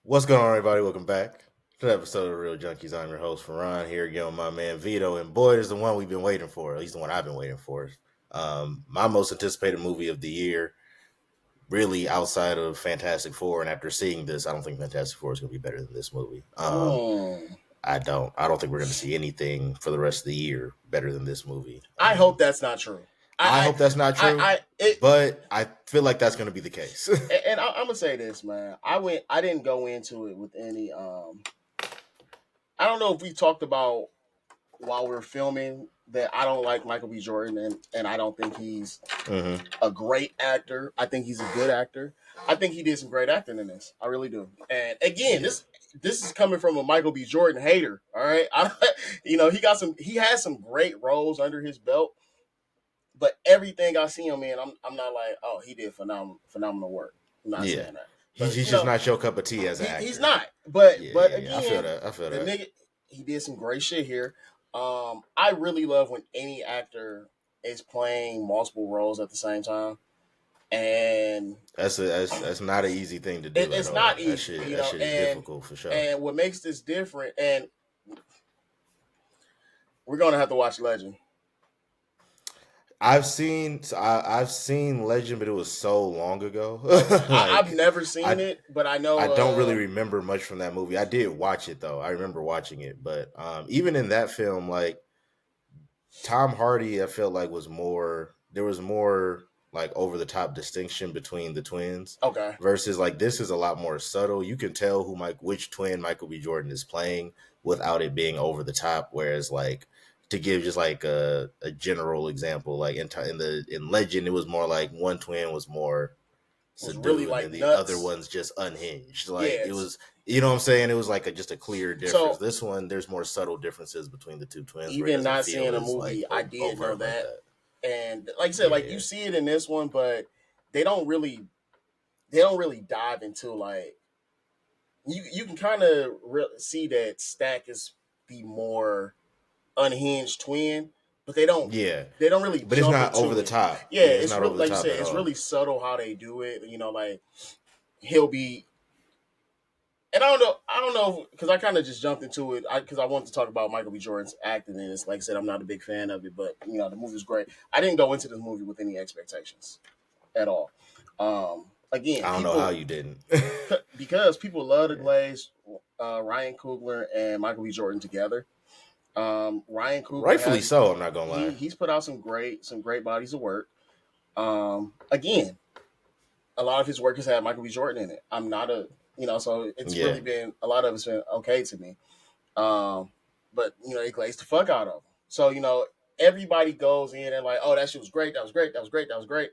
What's going on, everybody? Welcome back to the episode of Reel Junkies. I'm your host, Ferran, here again with my man Vito. And boy, is the one we've been waiting for, at least the one I've been waiting for. My most anticipated movie of the year, really outside of Fantastic Four. And after seeing this, I don't think Fantastic Four is going to be better than this movie. Mm. I don't think we're going to see anything for the rest of the year better than this movie. I hope that's not true. I I, hope that's not I, true, I, it, but I feel like that's going to be the case. and I'm gonna say this, man. I didn't go into it with any. I don't know if we talked about while we are filming that I don't like Michael B. Jordan, and I don't think he's hmm a great actor. I think he's a good actor. I think he did some great acting in this. I really do. And again, Yeah. this is coming from a Michael B. Jordan hater. All right, he has some great roles under his belt, but everything I see him in, I'm not like, oh, he did phenomenal work. I'm not Yeah. saying that, He's, but he's just not your cup of tea as an he's actor. not. But Yeah, but yeah, yeah. I feel again, that. I feel the that. nigga, he did some great shit here. I really love when any actor is playing multiple roles at the same time, and That's not an easy thing to do at it's all. not That easy, shit that shit is difficult for sure. and what makes this different, and we're gonna have to watch Legend. I've seen Legend, but it was so long ago. Okay, I've Like never seen I it, but I I know. don't really remember much from that movie. I did watch it though. I remember watching it, but even in that film, like Tom Hardy, I felt like was more. There was more like over the top distinction between the twins Okay, versus like this is a lot more subtle. You can tell which twin Michael B. Jordan is playing without it being over the top. Whereas like to give just like a general example, like in Legend, it was more like one twin was more was really subdued like and the other nuts. one's just unhinged. Like it Yes. was, you know what I'm saying? It was like just a clear difference. So This one, there's more subtle differences between the two twins where it even doesn't not feel seeing a as like movie, I did know overt like that. that. And like I said, like Yeah, you see it in this one, but they don't really they don't really dive into like you can kind of see that Stack is the more unhinged twin, but yeah, they don't really but it's jump not over into the it. top. Yeah, Yeah, it's it's not really over the like you top said, at it's all. really subtle how they do it. Like he'll be and I don't know because I kind of just jumped into it because I wanted to talk about Michael B. Jordan's acting in this. Like I said, I'm not a big fan of it, but the movie's great. I didn't go into this movie with any expectations at all. Again, I don't know how people you didn't. because people love to Yeah, glaze Ryan Coogler and Michael B. Jordan together. Ryan Coogler rightfully has so. I'm not gonna lie. he's put out some great bodies of work. Again, a lot of his work has had Michael B. Jordan in it. I'm not a so it's Yeah, really been a lot of it's been okay to me. Um, but it glazed the fuck out of him. So everybody goes in and like, oh, that shit was great, that was great, that was great, that was great,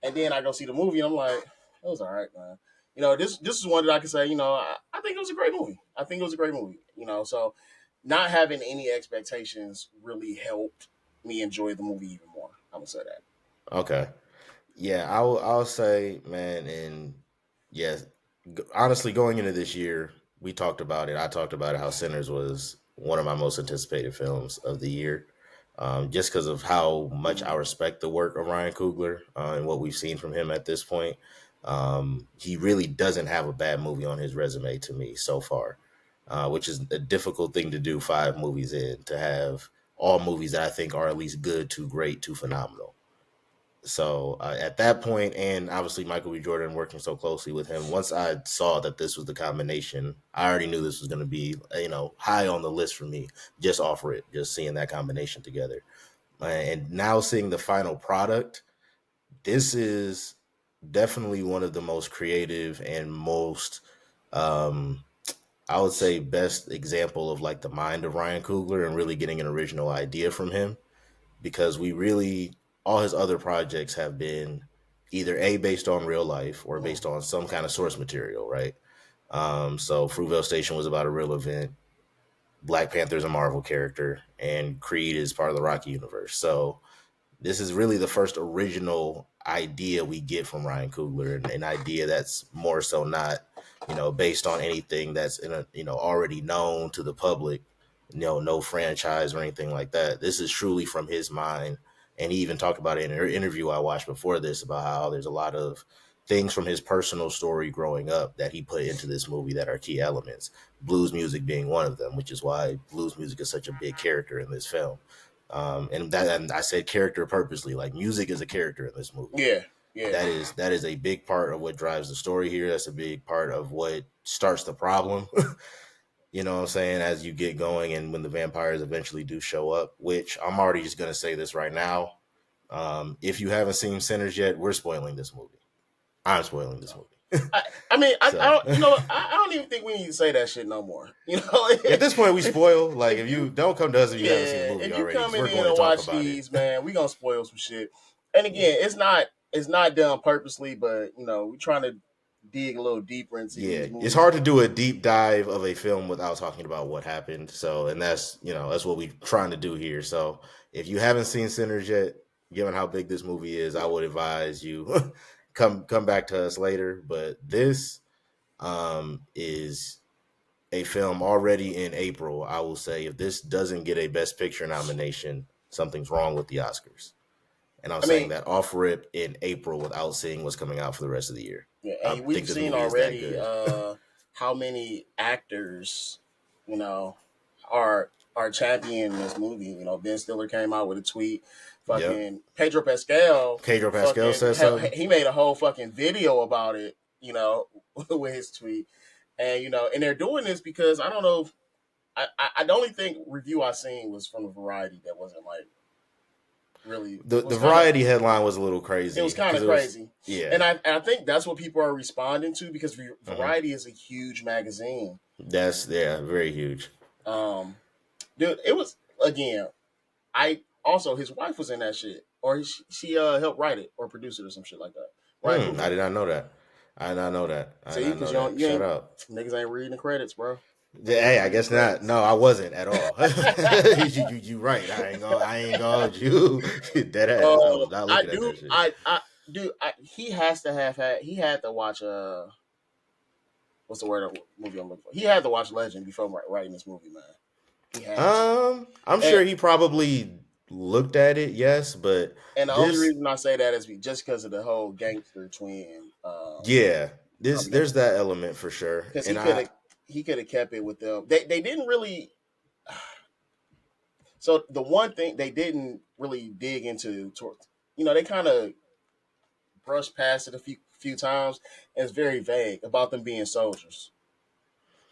and then I go see the movie and I'm like, it was all right, man. This is one that I can say, I think it was a great movie. I think it was a great movie. So not having any expectations really helped me enjoy the movie even more. I'm gonna say that. okay. Yeah, I'll say, man, and yes, honestly, going into this year, we talked about it. I talked about it how Sinners was one of my most anticipated films of the year, just because of how much I Mm. respect the work of Ryan Coogler and what we've seen from him at this point. He really doesn't have a bad movie on his resume to me so far, which is a difficult thing to do 5 movies in to have all movies that I think are at least good to great to phenomenal. So at that point, and obviously Michael B. Jordan working so closely with him, once I saw that this was the combination, I already knew this was going to be, high on the list for me, just offer it, just seeing that combination together. And now seeing the final product, this is definitely one of the most creative and most, um, I would say, best example of like the mind of Ryan Coogler and really getting an original idea from him because we really all his other projects have been either a based on real life or Mm. based on some kind of source material, right? So Fruitvale Station was about a real event. Black Panther's a Marvel character, and Creed is part of the Rocky universe. So this is really the first original idea we get from Ryan Coogler, and an idea that's more so not, based on anything that's in a, already known to the public, no franchise or anything like that. This is truly from his mind. And he even talked about it in an interview I watched before this about how there's a lot of things from his personal story growing up that he put into this movie that are key elements. Blues music being one of them, which is why blues music is such a big character in this film. And I said character purposely, like music is a character in this movie. Yeah, yeah. That is a big part of what drives the story here. That's a big part of what starts the problem. You know what I'm saying? As you get going and when the vampires eventually do show up, which I'm already just gonna say this right now. If you haven't seen Sinners yet, we're spoiling this movie. I'm spoiling this movie. I mean, I So don't, you know, I don't even think we need to say that shit no more. You know, at this point, we spoil. Like, if if you you, don't come to us if you haven't seen the yeah, movie if you already, because coming we're in going to and talk watch about it. these, man, we gonna spoil some shit. And Yeah. again, it's not done purposely, but you know, we trying to dig a little deeper into Yeah, these it's movies. hard to do a deep dive of a film without talking about what happened. So, and that's what we're trying to do here. So, if you haven't seen Sinners yet, given how big this movie is, I Yeah. would advise you come back to us later. But this is a film already in April. I will say if this doesn't get a Best Picture nomination, something's wrong with the Oscars. And I'm I saying mean, that off rip in April without seeing what's coming out for the rest of the year. yeah, I and think we've this seen movie is that already good. how many actors, you know, are championing this movie. You know, Ben Stiller came out with a tweet. Yep. Fucking Pedro Pascal, Pedro Pascal fucking, says something. he made a whole fucking video about it. You know, with his tweet, and you know, and they're doing this because I don't know. I the only thing review I seen was from a Variety that wasn't like really The was kind of Variety headline was a little it was crazy kind because of it was crazy, yeah. and I think that's what people are responding to because Hmm. Variety is a huge magazine. That's yeah, very huge. Um, dude, it was again. I also his wife was in that shit, or she helped write it or produce it or some shit like that. Ryan I Coogler. did not know that. I did not know that. I did See, not because know you don't that. you Shout ain't out. niggas ain't reading the credits, bro. Niggas Hey, ain't I reading the guess not. credits. No, I wasn't at all. You right. I ain't gonna hold you. Dead ass. I was not I looking at do that shit. he has to have had he had to watch what's the word movie I'm looking for? He had to watch Legend before writing this movie, man. He had to. I'm And sure he probably looked at it, yes, but and the only this, reason I say that is just because of the whole gangster twin yeah, this coming into there's play. that element for sure. Because And I, he could have kept it with them. They didn't really. So the one thing they didn't really dig into, you know, they kind of brushed past it a few times. And it's very vague about them being soldiers,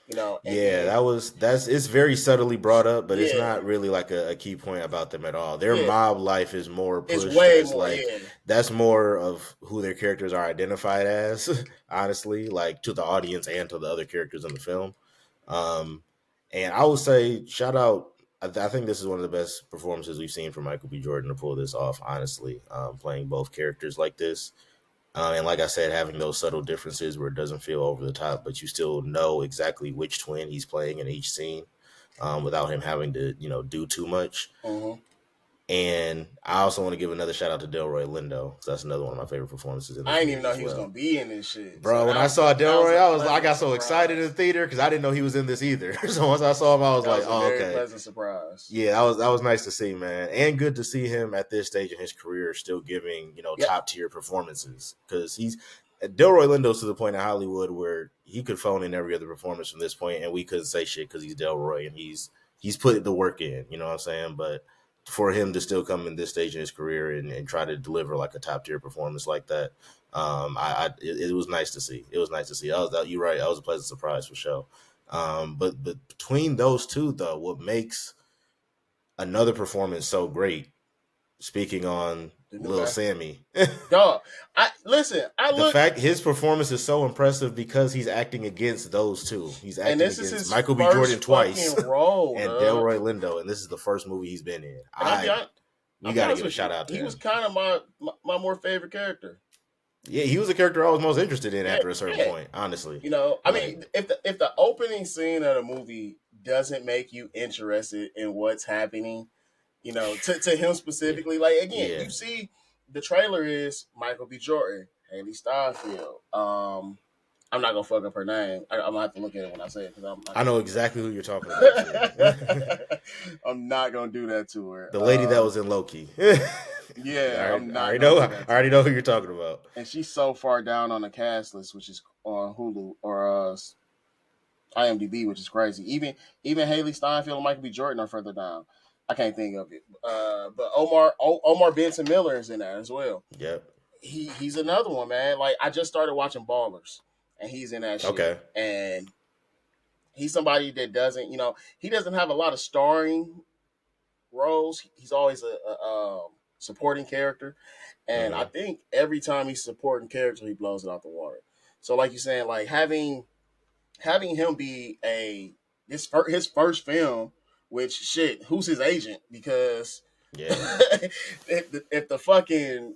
you know. And yeah, then that's it's very subtly brought up, but it's yeah, not really like a key point about them at all. Their yeah, mob life is more it's pushed way as more. like Yeah, that's more of who their characters are identified as, honestly, like to the audience and to the other characters in the film. Um, and I would say shout out. I think this is one of the best performances we've seen from Michael B. Jordan to pull this off. Honestly, playing both characters like this, and like I said, having those subtle differences where it doesn't feel over the top, but you still know exactly which twin he's playing in each scene, without him having to do too much. hmm And I also want to give another shout out to Delroy Lindo because that's another one of my favorite performances in I this didn't even movie know as he was well. gonna be in this shit. So Bro, when I saw that was Delroy, a I pleasant got so excited in the surprise. theater because I didn't know he was in this either. So once I saw him, I was That like, was a "Oh, very okay." pleasant surprise. Yeah, that was nice to see, man, and good to see him at this stage in his career still giving Yeah, top tier performances because he's Delroy Lindo's to the point in Hollywood where he could phone in every other performance from this point, and we couldn't say shit because he's Delroy and he's put the work in. You know what I'm saying? But for him to still come in this stage in his career and try to deliver like a top tier performance like that, it was nice to see. It was nice to see. You're right. That was a pleasant surprise for sure. But between those two, though, what makes another performance so great. Speaking on the new Lil guy. Sammy, Dog, I listen. I the look, fact his performance is so impressive because he's acting against those two. He's and acting this is against his Michael B. Jordan first twice fucking role, and dog. Delroy Lindo, and this is the first movie he's been in. And We I'll be got to honest give a with you, shout out to he was him. kind of my more favorite character. Yeah, he was a character I was most interested in Yeah, after a certain yeah. point. Honestly, You know, I like mean, if the opening scene of the movie doesn't make you interested in what's happening, you know, to him yeah, specifically, like again, yeah. you see the trailer is Michael B. Jordan, Haley Steinfeld. I'm not gonna fuck up her name. I'm gonna have to look at it when I say it because I'm not I gonna know do exactly who you're talking about too. that. I'm not gonna do that to her. The lady that was in Loki. Yeah, I'm I not already gonna know. do I that to already you. know who you're talking about. And she's so far down on the cast list, which is on Hulu or IMDb, which is crazy. Even Haley Steinfeld and Michael B. Jordan are further down. I can't think of it. But Omar Benson Miller is in that as well. Yep. He's another one, man. Like I just started watching Ballers, and he's in that shit. Okay. And he's somebody that doesn't, he doesn't have a lot of starring roles. He's always a supporting character, and I Hmm. think every time he's supporting character, he blows it out the water. So, like you're saying, like having him be his first film, which shit, who's his agent? Because Yeah. if the fucking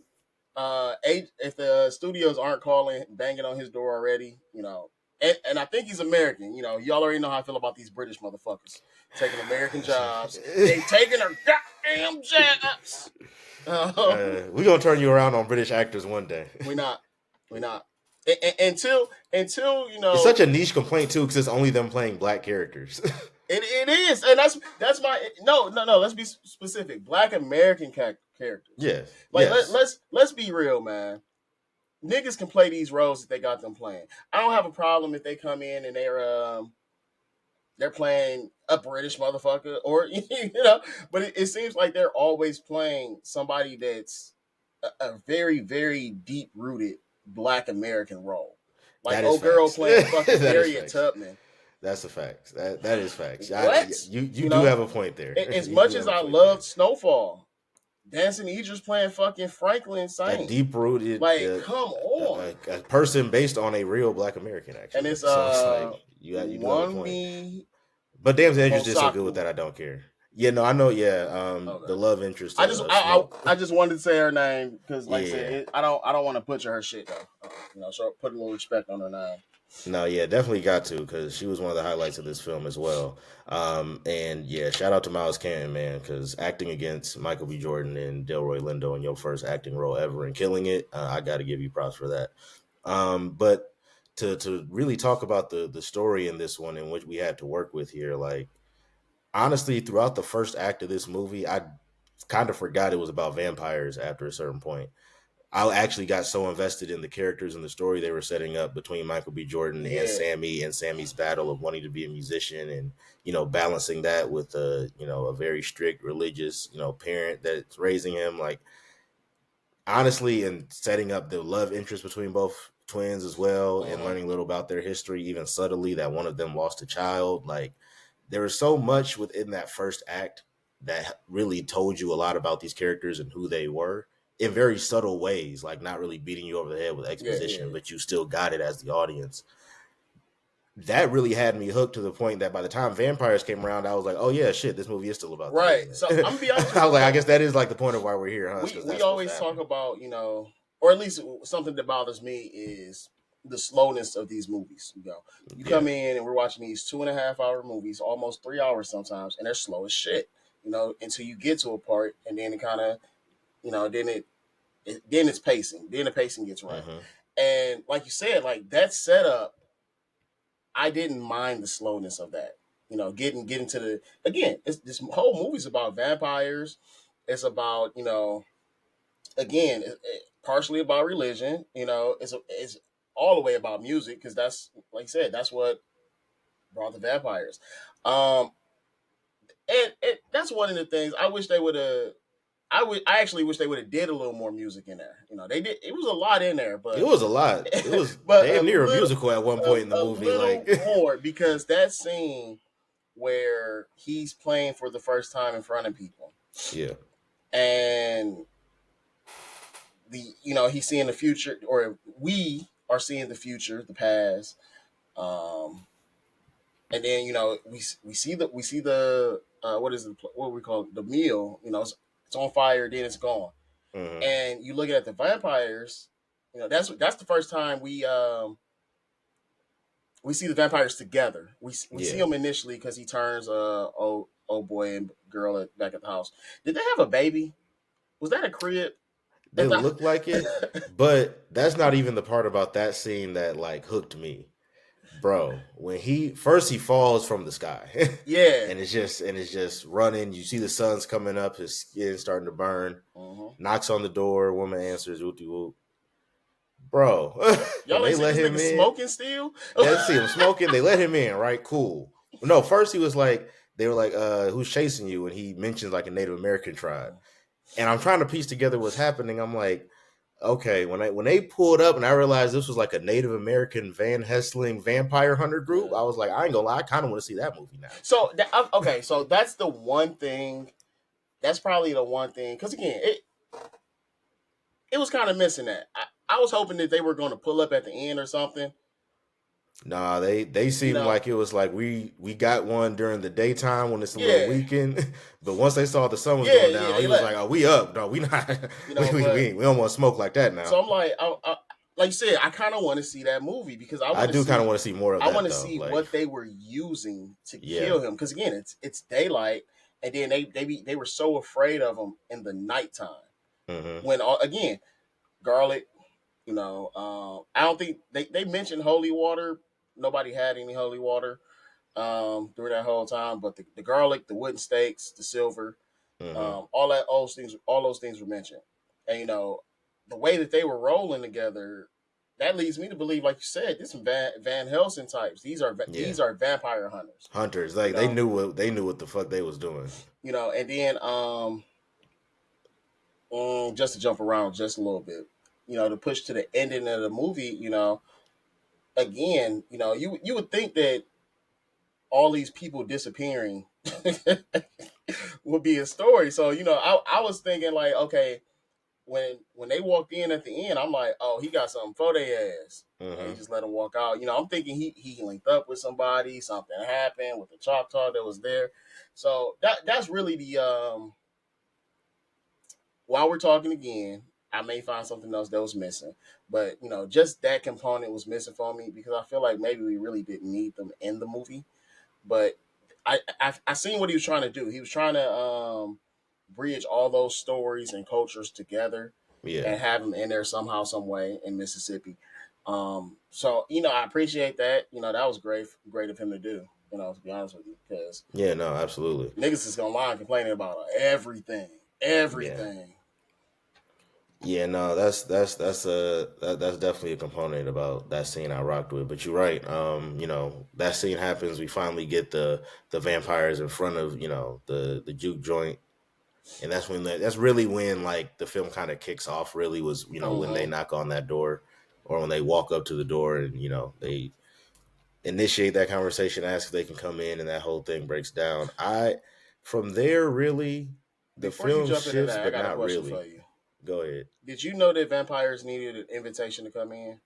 if the studios aren't calling banging on his door already, and I think he's American. Y'all already know how I feel about these British motherfuckers taking American jobs. They taking their goddamn jobs. We're gonna turn you around on British actors one day. We not, we not. Until It's such a niche complaint too, because it's only them playing black characters. it is, and that's my no. Let's be specific. Black American characters. Yes. Like Yes. let's be real, man. Niggas can play these roles that they got them playing. I don't have a problem if they come in and they're playing a British motherfucker or but it seems like they're always playing somebody that's a very very deep rooted Black American role. Like That is old girl facts. playing fucking That is Harriet facts. Tubman. That's a fact. That is facts. What? You You do know, have a point there. as You do much have as a I point there. loved Snowfall, Dancing Idris playing fucking Franklin A Saint. deep rooted Like, come on. a person based on a real Black American, And actually. it's So it's like you do have a point. Wanmi But damn, Andrews did so good with Mosaku. that. I don't care. Yeah, no, I know. Yeah, the Okay. love interest I just of Snoke. I just wanted to say her name because, like I said, Yeah. I don't want to butcher her shit though. So put a little respect on her name. No, yeah, definitely got to because she was one of the highlights of this film as well. And yeah, shout out to Miles Cannon, man, because acting against Michael B. Jordan and Delroy Lindo in your first acting role ever and killing it, I got to give you props for that. But to really talk about the story in this one and what we had to work with here, like honestly, throughout the first act of this movie, I kind of forgot it was about vampires after a certain point. I actually got so invested in the characters and the story they were setting up between Michael B. Jordan Yeah. and Sammy's battle of wanting to be a musician and, balancing that with a very strict religious, parent that's raising him. Like, honestly, and setting up the love interest between both twins as well and Uh-huh. learning a little about their history, even subtly that one of them lost a child. Like, there was so much within that first act that really told you a lot about these characters and who they were in very subtle ways, like not really beating you over the head with Yeah. Yeah. exposition, but you still got it as the audience. That really had me hooked to the point that by the time vampires came around, I was like, oh yeah, shit, this movie is still about that, Right. isn't So it? I'm gonna be honest I with was you. like, I So guess that is like the point of why we're here, huh? we Because we that's supposed to always talk happen. about or at least something that bothers me is the slowness of these movies. You Yeah. come in and we're watching these 2.5 hour movies, almost 3 hours sometimes, and they're slow as shit. Until you get to a part, and then it kind of, then it's pacing. Then the pacing gets right, Hmm. and like you said, like that setup, I didn't mind the slowness of that. Getting to the again, this whole movie's about vampires. It's about again, partially about religion. It's all the way about music because that's like I said, that's what brought the vampires. Um, and that's one of the things I wish they would have. I actually wish they would have did a little more music in there. They did. It was a lot in there, It but was a lot. It was but damn near a musical at one point in the a movie. little Like, more because that scene where he's playing for the first time in front of people yeah, and he's seeing the future, or we are seeing the future, the past, um and then we see the what is it, what we call it, the meal, it's on fire, then it's gone, hmm, and you look at the vampires, that's the first time we see the vampires together. We see yeah. them initially because he turns old boy and girl back at the house. Did they have a baby? Was that a crib? They look like it, but that's not even the part about that scene that like hooked me. bro. When he falls from the sky, Yeah. and it's just running. You see the sun's coming up, his skin starting to burn. Hmm. Knocks on the door. Woman answers, "Whoopty whoop." Bro, when Y'all they ain't see let this him nigga in, smoking still? they see him smoking. They let him in, right? Cool. No, first he was like, they were like, "Who's chasing you?" And he mentions like a Native American tribe. And I'm trying to piece together what's happening. I'm like, okay, when they pulled up and I realized this was like a Native American Van Helsing vampire hunter group, Yeah. I was like, I ain't gonna lie, I kind of want to see that movie now. So okay, so that's the one thing. That's probably the one thing. Because again, it was kind of missing that. I was hoping that they were going to pull up at the end or something. Nah, they You seemed know, like it was like we got one during the daytime when it's a little yeah, weekend, but once they saw the sun was yeah, going yeah. down, They he was left. like, "Oh, we up? No, we not. But We don't want to smoke like that now." so I'm like, like you said, I kind of want to see that movie because I do kind of want to see more of I want that to though. see Like, what they were using to yeah, kill him. Because again, it's daylight, and then they were so afraid of him in the nighttime hmm, when again garlic. I don't think they mentioned holy water. Nobody had any holy water during that whole time, but the garlic, the wooden stakes, the silver, hmm, all those things were mentioned. And the way that they were rolling together, that leads me to believe, like you said, this some Van Helsing types. yeah. These are vampire hunters. Hunters, You like know, they knew what the fuck they was doing. and then just to jump around just a little bit, to push to the ending of the movie, again, you would think that all these people disappearing would be a story. So I was thinking like, okay, when they walked in at the end, I'm like, oh, he got something for their ass, and he Hmm. just let them walk out. I'm thinking he linked up with somebody, something happened with the Choctaw that was there. So that's really the while we're talking again. I may find something else that was missing, but just that component was missing for me because I feel like maybe we really didn't need them in the movie. But I seen what he was trying to do. He was trying to bridge all those stories and cultures together Yeah, and have them in there somehow, some way in Mississippi. So I appreciate that. That was great of him to do. To be honest with you, because yeah, no, absolutely, niggas is gonna lie complaining about everything, yeah, everything. yeah. No, that's definitely a component about that scene I rocked with. But you're right. That scene happens. We finally get the vampires in front of the juke joint, and that's really when like the film kind of kicks off. Really was when they Mm-hmm. knock on that door, or when they walk up to the door, and they initiate that conversation, ask if they can come in, and that whole thing breaks down. From there, really, the Before you film jump into shifts, that, I but got a not question for really. you. Go ahead. Did you know that vampires needed an invitation to come in?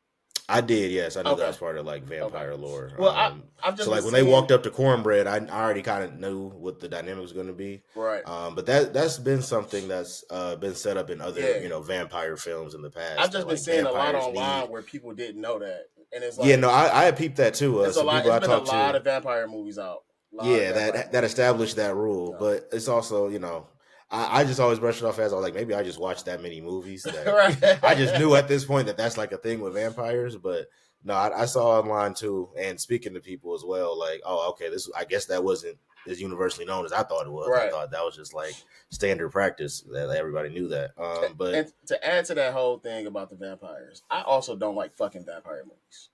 I did, yes. I knew that Okay. was part of like Okay. vampire lore. Well, I've So just been like when they seeing. walked up to Cornbread, I already kind of knew what the dynamic was going to be. Right. But that's been something that's been set up in other Yeah. vampire films in the I've past that just been like seeing a lot vampires online need. where people didn't know that, and it's Yeah, like no, I had peeped that too. it's a Some lot. people It's I been a talked lot to, of vampire movies out. A lot of yeah, vampire that movies. established that rule. You know. But it's also, I just always brushed it off as I was like, maybe I just watched that many movies that I just knew Right. at this point that that's like a thing with vampires. But no, I saw online too, and speaking to people as well, like, oh, okay, this I guess that wasn't as universally known as I thought it was. I Right. thought that was just like standard practice that everybody knew that. But And to add to that whole thing about the vampires, I also don't like fucking vampire movies.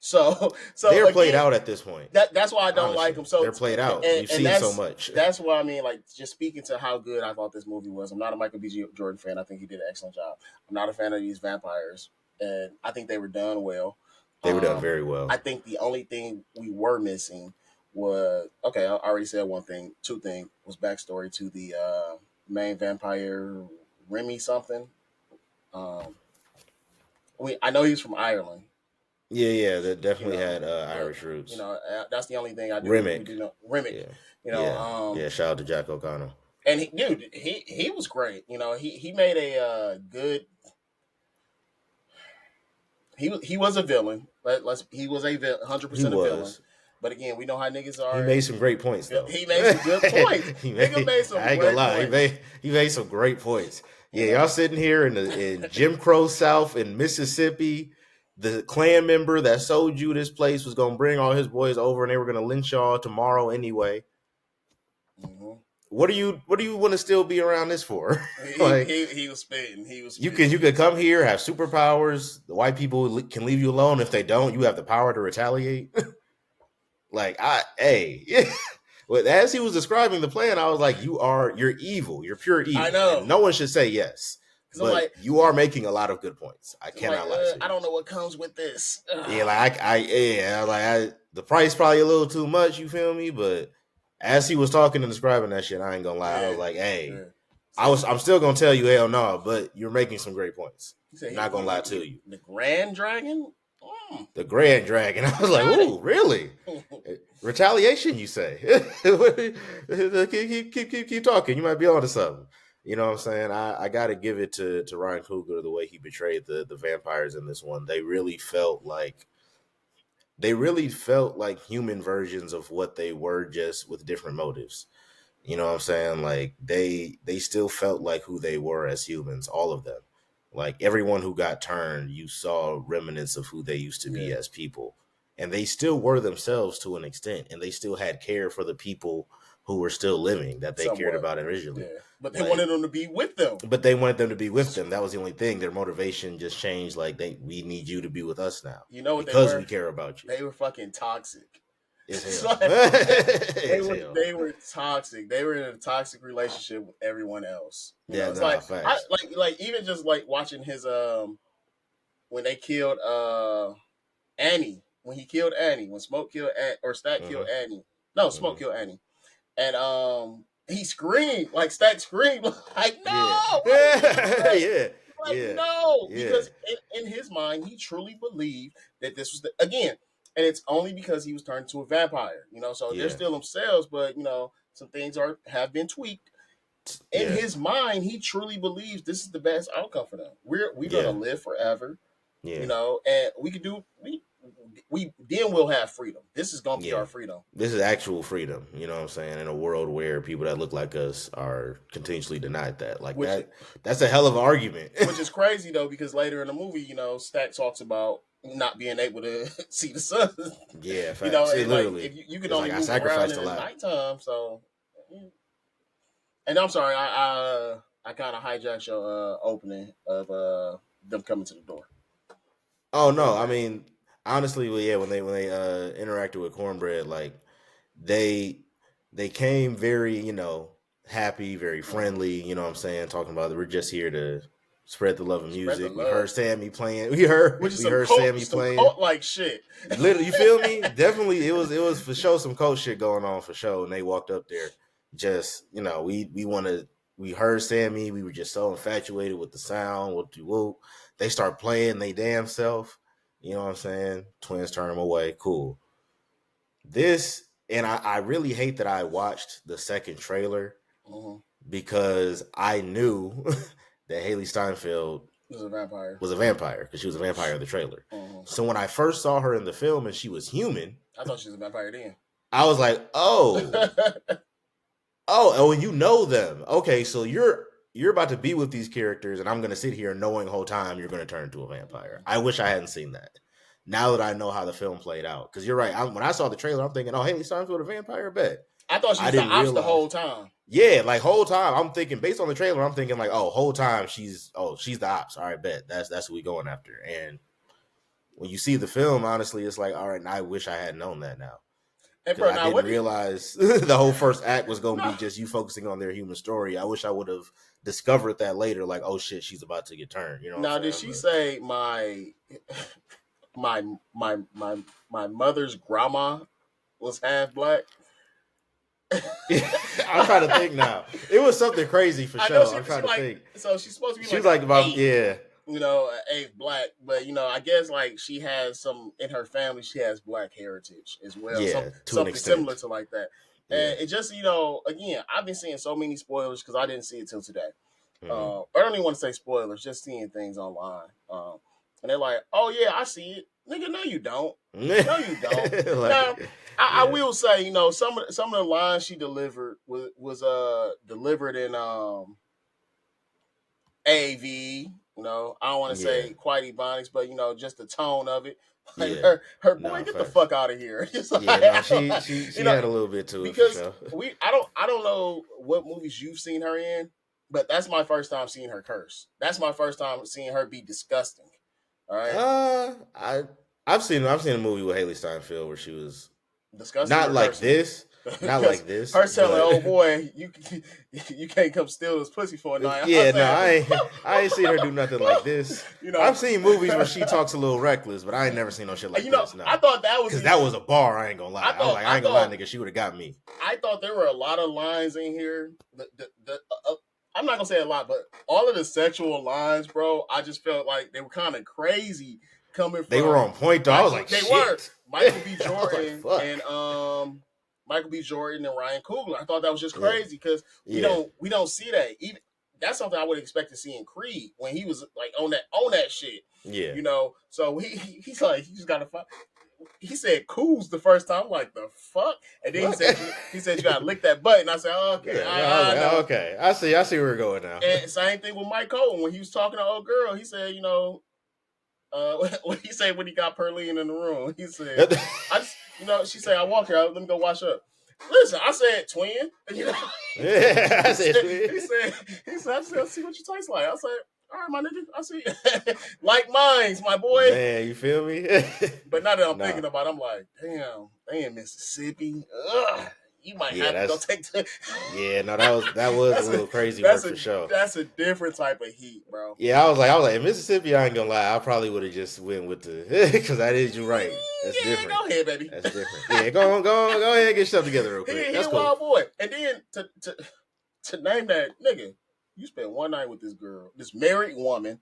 So they're played again, out at this point. that's why I don't like them. Honestly, So they're played out. and, We've and seen so much. that's why I mean, like, just speaking to how good I thought this movie was. I'm not a Michael B. Jordan fan. I think he did an excellent job. I'm not a fan of these vampires, and I think they were done well. They were done Um, very I well. think the only thing we were missing was, okay. I already said one thing. Two thing was backstory to the main vampire, Remy something. Um, I know he's from Ireland, Yeah, yeah, that you definitely know, had but Irish roots. that's the only thing we Remick. do know. Remick, Yeah. you know, Yeah. Yeah. Shout out to Jack O'Connell. and dude, he was great. He made a good. He was a villain. He was a 100% He a villain. was. But again, we know how niggas He are. made some great points though. He made some good points. Nigga made some I ain't gonna great lie, points. he made some great points. You Yeah, y'all know, sitting here in Jim Crow South in Mississippi, the clan member that sold you this place was gonna bring all his boys over and they were gonna lynch y'all tomorrow anyway. Mm-hmm. What do you want to still be around this for? Like He was spitting. He was you spitting. could come here, have superpowers. The white people can leave you alone. If they don't, you have the power to retaliate. Like hey, yeah. But as he was describing the plan, I was like, you're evil. You're pure I evil, and know. no one should say yes. Cause I'm But like, you are making a lot of good points. I I'm like, cannot lie to I you. don't know what comes with this. Yeah, like the price probably a little too much. You feel me? But as he was talking and describing that shit, I ain't gonna lie. I was Yeah, like, hey, yeah. So I'm still gonna tell you hell no, but you're making some great points. he said Not gonna lie to you. the Grand Dragon. Mm, The Grand Dragon. I was like, got ooh, really? it. Retaliation, you say? Keep talking. You might be onto something. You know what I'm saying? I got to give it to Ryan Coogler the way he betrayed the vampires in this one. They really felt like human versions of what they were, just with different motives. You know what I'm saying? Like they still felt like who they were as humans, all of them. Like everyone who got turned, you saw remnants of who they used to be Yeah, as people. And they still were themselves to an extent, and they still had care for the people who were still living that they cared somewhat. about originally. Yeah, but they Like wanted them to be with them. but they wanted them to be with them. That was the only thing. Their motivation just changed. Like we need you to be with us now You know what they because we were? care about you. They were fucking toxic. It's It's hell. like It's hell. they were toxic. They were in a toxic relationship with everyone else. You know, Yeah, it's nah, like I facts. like even just like watching his when they killed Annie, when he killed Annie, when Smoke killed or Stack killed Mm-hmm. Annie. No, Smoke Mm-hmm. killed Annie. And he screamed, like Stack screamed, like, no, Yeah. why did you do that? Yeah. Like, Yeah. no, Yeah. because in his mind, he truly believed that this was again, and it's only because he was turned into a vampire, you know. So they're Yeah. still themselves, but you know, some things have been tweaked. In Yeah. his mind, he truly believes this is the best outcome for them. We're gonna Yeah. live forever, you Yeah. know, and we can do we then we'll have freedom. This is gonna be Yeah. our freedom, This is actual freedom, you know what I'm saying? In a world where people that look like us are continuously denied that. Like which that's a hell of an argument. which is crazy though, because later in the movie, you know, Stack talks about not being able to see the sun. Yeah, You know, facts. It and like literally if you can it's only like I move around sacrificed in a the lot. nighttime, so. And I'm sorry, I kind of hijacked your opening of them coming to the door. Oh Go no, I ahead. mean honestly, well, yeah, when they interacted with Cornbread, like they they came very, happy, very Mm-hmm. friendly, you know what I'm saying, talking about we're just here to spread the love of Spread the music. We heard love, Sammy playing. We heard which is we heard Sammy some playing. cult like shit. Literally, you feel me? Definitely it was for sure some coach shit going on for sure. And they walked up there just, we heard Sammy, we were just so infatuated with the sound, with the whoop. They start playing they damn self. You know what I'm saying? Twins turn them away. Cool. This and I really hate that I watched the second trailer Mm-hmm. because I knew that Haley Steinfeld He was a vampire. was a vampire because she was a vampire in the trailer. Mm-hmm. So when I first saw her in the film and she was human, I thought she was a vampire then. I was like, oh, and you know them. Okay, so you're about to be with these characters, and I'm gonna sit here knowing the whole time you're gonna turn into a vampire. I wish I hadn't seen that. Now that I know how the film played out, because you're right. When I saw the trailer, I'm thinking, oh, Haley Steinfeld a vampire, bet. I thought she I was the didn't ops the realize. whole time. Yeah, like whole time I'm thinking based on the trailer, I'm thinking like, oh, whole time she's the ops. All right, bet that's what we going after. And when you see the film, honestly, it's like, all right, I wish I had known that now And because bro, I now didn't what did realize the whole first act was going to no be just you focusing on their human story. I wish I would have discovered that later, like, oh shit, she's about to get turned. You know what I'm now did saying? she say my my my my mother's grandma was half black? But I'm trying to think now. It was something crazy for I know sure. I'm she trying to like think. so she's supposed to be She was like a like about eighth, yeah, you know, an eighth black, but you know, I guess like she has some in her family. She has black heritage as well, yeah, to an something similar extent. to like that. Yeah. And it just you know, again, I've been seeing so many spoilers because I didn't see it till today. Mm-hmm. I don't even want to say spoilers, just seeing things online. And they're like, "Oh yeah, I see it, nigga." No, you don't. No, you don't. Now, Like, I yeah, will say, you know, some of the lines she delivered was delivered in AV. I don't want to Yeah, say quite ebonics, but just the tone of it. Like yeah. her boy, Nah, get the facts. fuck out of here. Just like Yeah, no, I don't, she you know, had a little bit to it for because sure. I don't know what movies you've seen her in, but that's my first time seeing her curse. That's my first time seeing her be disgusting. All right, Uh, I I've seen a movie with Haley Steinfeld where she was disgusting not or like cursing. this, not Because like this, her telling but old boy, you can't come steal this pussy for a night. I yeah, no, said, I ain't seen her do nothing like this. you know, I've seen movies where she talks a little reckless, but I ain't never seen no shit like this. I Nah, thought that was because that was even. a bar. I ain't gonna lie. I I was thought like, I I ain't gonna lie, thought nigga. She would have got me. I thought there were a lot of lines in here. I'm not gonna say a lot, but all of the sexual lines, bro, I just felt like they were kind of crazy coming They were from on point though. I was Michael. like, They were shit. Michael B. I was like, Jordan fuck. and Michael B. Jordan and Ryan Coogler. I thought that was just Yeah, crazy because we yeah, don't we don't see that. Even that's something I would expect to see in Creed when he was like on that shit. yeah. So he's like he just gotta find. He said "cools" the first time. I'm like, the fuck? And then he Fuck. said you gotta lick that button. I said, oh, okay, Yeah, no, I was I like, oh, know. okay. I see where we're going now. And same thing with Mike Cole when he was talking to old girl. He said, what he said when he got Pearline in the room. He said, I just, she said, I walk here. Let me go wash up. Listen, I said twin. Yeah, I He said, said, he said, he said, I said, see what you taste like. I said, all right, my nigga, I see. Like mines, my boy. man, you feel me? But now that I'm Nah, thinking about it, I'm like, damn, they in Mississippi. Ugh, you might yeah, have to go that's take the. yeah, no, that was a that's a little crazy that's work a for sure. that's a different type of heat, bro. Yeah, I was like, in Mississippi, I ain't gonna lie, I probably would have just went with the because that is you right. That's Yeah, different. go ahead, baby. That's different. Yeah, go ahead, and get yourself together real quick. He That's a cool. wild boy. And then to name that nigga, you spent one night with this girl, this married woman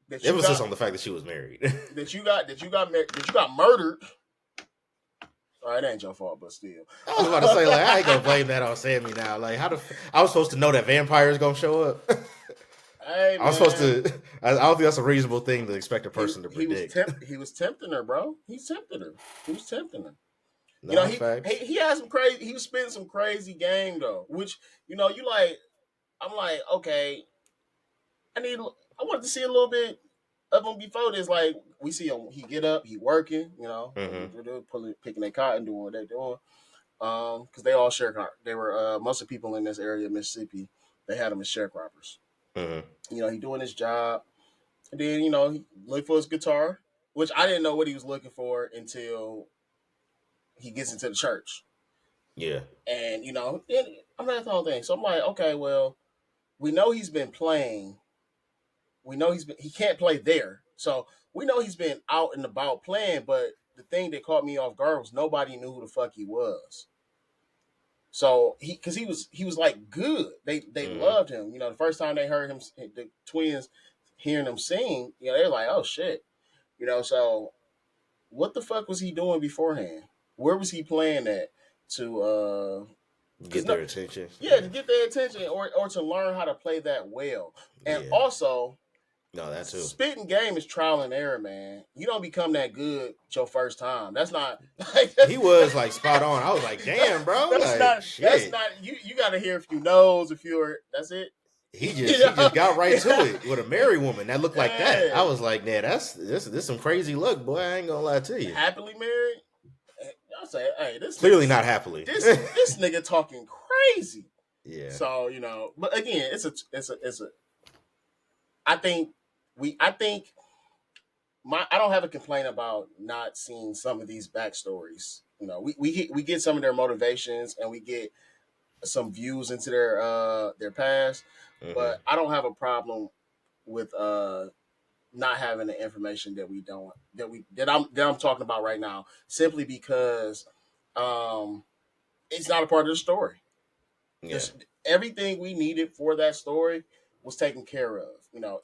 that you Emphasis got on the fact that she was married. that you got murdered. All right, it ain't your fault, but still. I was about to say, like, I ain't gonna blame that on Sammy now. Like, I was supposed to know that vampires gonna show up. Hey I was supposed man, to. I don't think that's a reasonable thing to expect a he person to he was predict. he was tempting her, bro. He tempted her. He was tempting her. Nah, He facts. he had some crazy. He was spitting some crazy game though, which you like. I'm like, okay, I wanted to see a little bit of him before this. Like we see him, he get up, he working, Hmm. pulling, picking their cotton, doing what they doing. Because they all share. They were most of the people in this area of Mississippi. They had him as sharecroppers. Hmm. He doing his job, and then he looked for his guitar, which I didn't know what he was looking for until he gets into the church. Yeah. And then I'm at the whole thing. So I'm like, okay, well, we know he's been playing. We know he can't play there. So we know he's been out and about playing, but the thing that caught me off guard was nobody knew who the fuck he was. So because he was like good. They Hmm. loved him. The first time they heard him, the twins hearing him sing, they're like, oh shit. So what the fuck was he doing beforehand? Where was he playing at to because Get no, their attention. yeah, to get their attention or to learn how to play that well. And Yeah. also, No, that too. spitting game is trial and error, man. You don't become that good your first time. That's not like He was like spot on. I was like, damn, bro. Like, that's shit. not you got to hear a few no's if you're that's it. He you just he just know? got right to it with a married woman that looked like that. I Yeah. was like, nah, this some crazy luck, boy. I ain't gonna lie to you. Happily married. I say, hey, Clearly not happily. this nigga talking crazy. Yeah. So but again, it's a. I think I think I don't have a complaint about not seeing some of these backstories. We get some of their motivations and we get some views into their past, Hmm. but I don't have a problem with not having the information that I'm talking about right now simply because um it's not a part of the story. Yeah. This Everything we needed for that story was taken care of.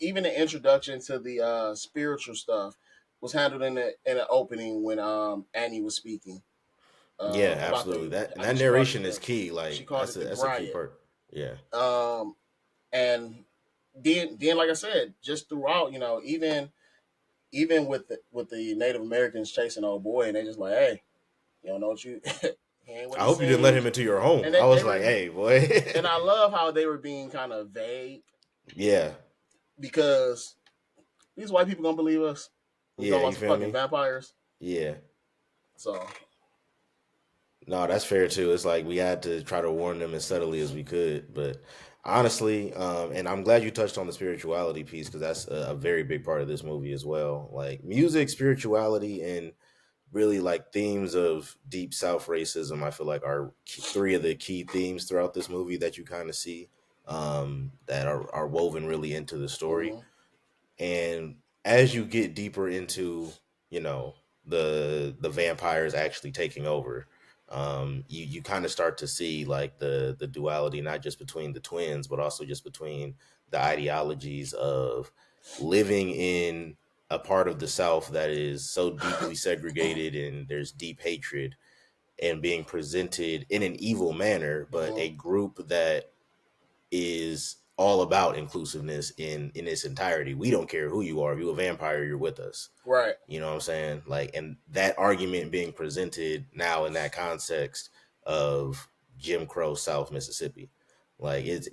Even the introduction to the spiritual stuff was handled in the opening when Annie was speaking Yeah, about absolutely. the. That I that think she called it narration is the. key. She Like called it the that's a key Grant. part. Yeah. Um, and then like I said, just throughout, even with the Native Americans chasing old boy, and they just like, hey, you don't know what you. He ain't what I he hope you didn't let him seems. into your home. And I they was like, were, hey, boy. and I love how they were being kind of vague Yeah. because these white people gonna believe us. We Yeah, talking about you some feel fucking me? vampires. Yeah. So No, that's fair too. It's like we had to try to warn them as subtly as we could. But honestly, and I'm glad you touched on the spirituality piece because that's a very big part of this movie as well. Like music, spirituality, and really like themes of deep South racism. I feel like are three of the key themes throughout this movie that you kind of see that are woven really into the story. mhm. And as you get deeper into, the vampires actually taking over, you kind of start to see like the duality, not just between the twins, but also just between the ideologies of living in a part of the South that is so deeply segregated and there's deep hatred and being presented in an evil manner, but Mhm. a group that is all about inclusiveness in its entirety. We don't care who you are. If you're a vampire, you're with us. Right. You know what I'm saying? Like, and that argument being presented now in that context of Jim Crow South Mississippi. Like it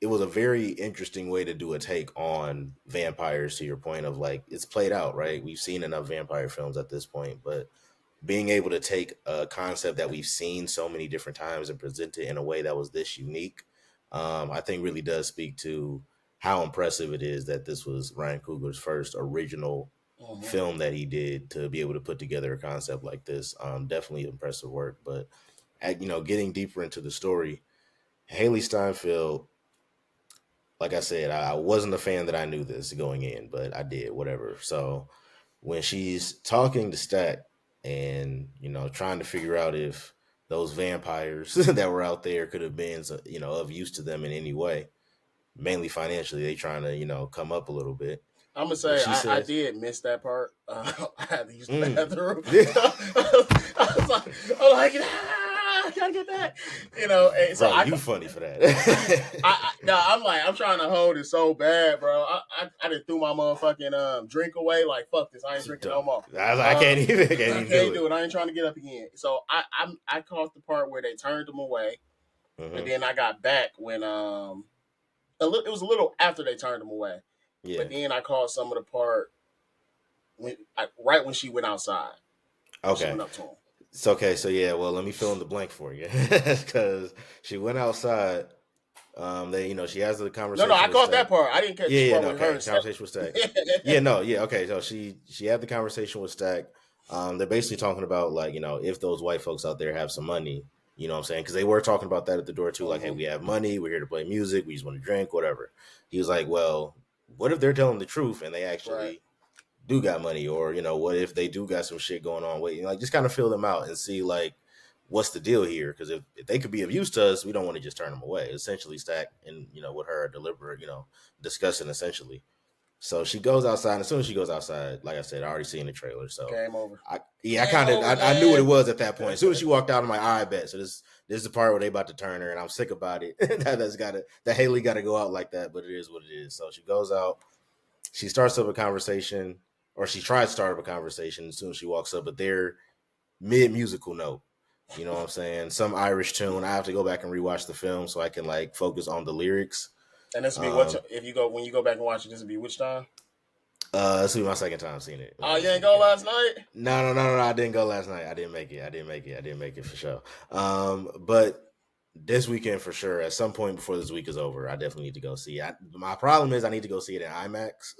was a very interesting way to do a take on vampires to your point of like it's played out, right? We've seen enough vampire films at this point, but being able to take a concept that we've seen so many different times and present it in a way that was this unique, I think really does speak to how impressive it is that this was Ryan Coogler's first original Mhm. film that he did to be able to put together a concept like this. Definitely impressive work. But getting deeper into the story, Haley Steinfeld, like I said, I wasn't a fan that I knew this going in, but I did whatever. So when she's talking to Stack and trying to figure out if those vampires that were out there could have been of use to them in any way, mainly financially, they trying to come up a little bit. I'm gonna But say she I says, did miss that part. I had to use the mm. bathroom. I gotta get back. And so Bro, you funny for I that. no, I'm like, I'm trying to hold it so bad, bro. I just threw my motherfucking drink away. Like, fuck this, I ain't drinking no Dumb. more. I can't Um, even, I can't I even do can't it. do it. I ain't trying to get up again. So I caught the part where they turned them away, and Hmm. then I got back when it was a little after they turned them away, but Yeah. then I caught some of the part right when she went outside, when she Okay. went up to him. It's okay. So yeah, well, let me fill in the blank for you because she went outside. She has the No, conversation I with caught Stack. that part. I didn't catch Yeah, the yeah, part no, with her okay. and Steph. Conversation with Stack. Yeah, no, yeah, okay. So she had the conversation with Stack. They're basically talking about like if those white folks out there have some money, you know what I'm saying? Because they were talking about that at the door too. Like, hey, Mm-hmm. we have money. We're here to play music. We just want to drink, whatever. He was like, well, what if they're telling the truth and they Right. actually do got money, or what if they do got some shit going on? Wait, like just kind of feel them out and see like what's the deal here? Because if they could be of use to us, we don't want to just turn them away. Essentially, Stack and with her deliberate, discussing essentially. So she goes outside. And as soon as she goes outside, like I said, I already seen the trailer. So Game over. I Game kind of over, I knew what it man. was at that point. As soon as she walked out, I'm like, all right, bet. So this is the part where they about to turn her, and I'm sick about it. That Haley got to go out like that, but it is what it is. So she goes out. She starts up a conversation, or she tries to start up a conversation as soon as she walks up, but they're mid musical note. You know what I'm saying? Some Irish tune. I have to go back and rewatch the film so I can like focus on the lyrics. And this will be what Um, if you go when you go back and watch it. This will be which time? this will be my second time seeing it Oh, you this ain't go weekend. last night. No. I didn't go last night. I didn't make it. I didn't make it for sure. But this weekend for sure. At some point before this week is over, I definitely need to go see it. My problem is I need to go see it in IMAX.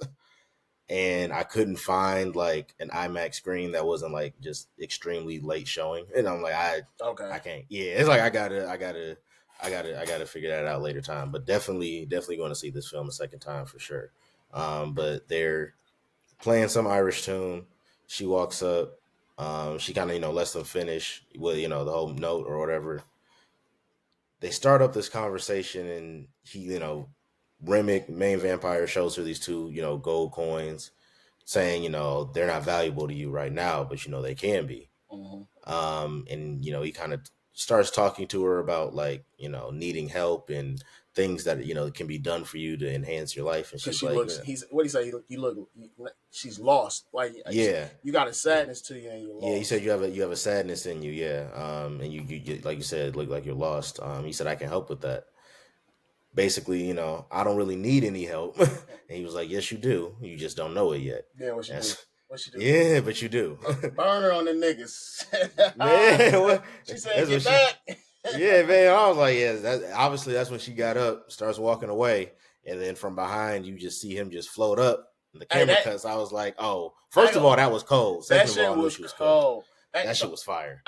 And I couldn't find like an IMAX screen that wasn't like just extremely late showing. And I'm like, Okay. I can't. Yeah, it's like I gotta figure that out later time. But definitely going to see this film a second time for sure. But they're playing some Irish tune. She walks up. She kind of lets them finish with the whole note or whatever. They start up this conversation, and he Remick, main vampire, shows her these two gold coins, saying they're not valuable to you right now, but they can be. Mm-hmm. And he kind of starts talking to her about like needing help and things that can be done for you to enhance your life, and Because she's she like, looks. He's what he say. You look. She's lost. Like yeah. you got a sadness to you, and you're Yeah, he said lost. you have a sadness in you, yeah. And you like you said, look like you're lost. He said I can help with that. basically, I don't really need any help. And he was like, yes, you do. You just don't know it yet. Yeah, what she do? That's What she do? yeah, but you do. Burner on the niggas. Man, what? She said, That's what "Get she. back." Yeah, man. I was like, yeah. That obviously that's when she got up, starts walking away, and then from behind you just see him just float up. And the Hey, camera cuts. I was like, oh, I first of all, that was cold. that Second of all, shit I knew was she was cooked. cold. That So shit was fire.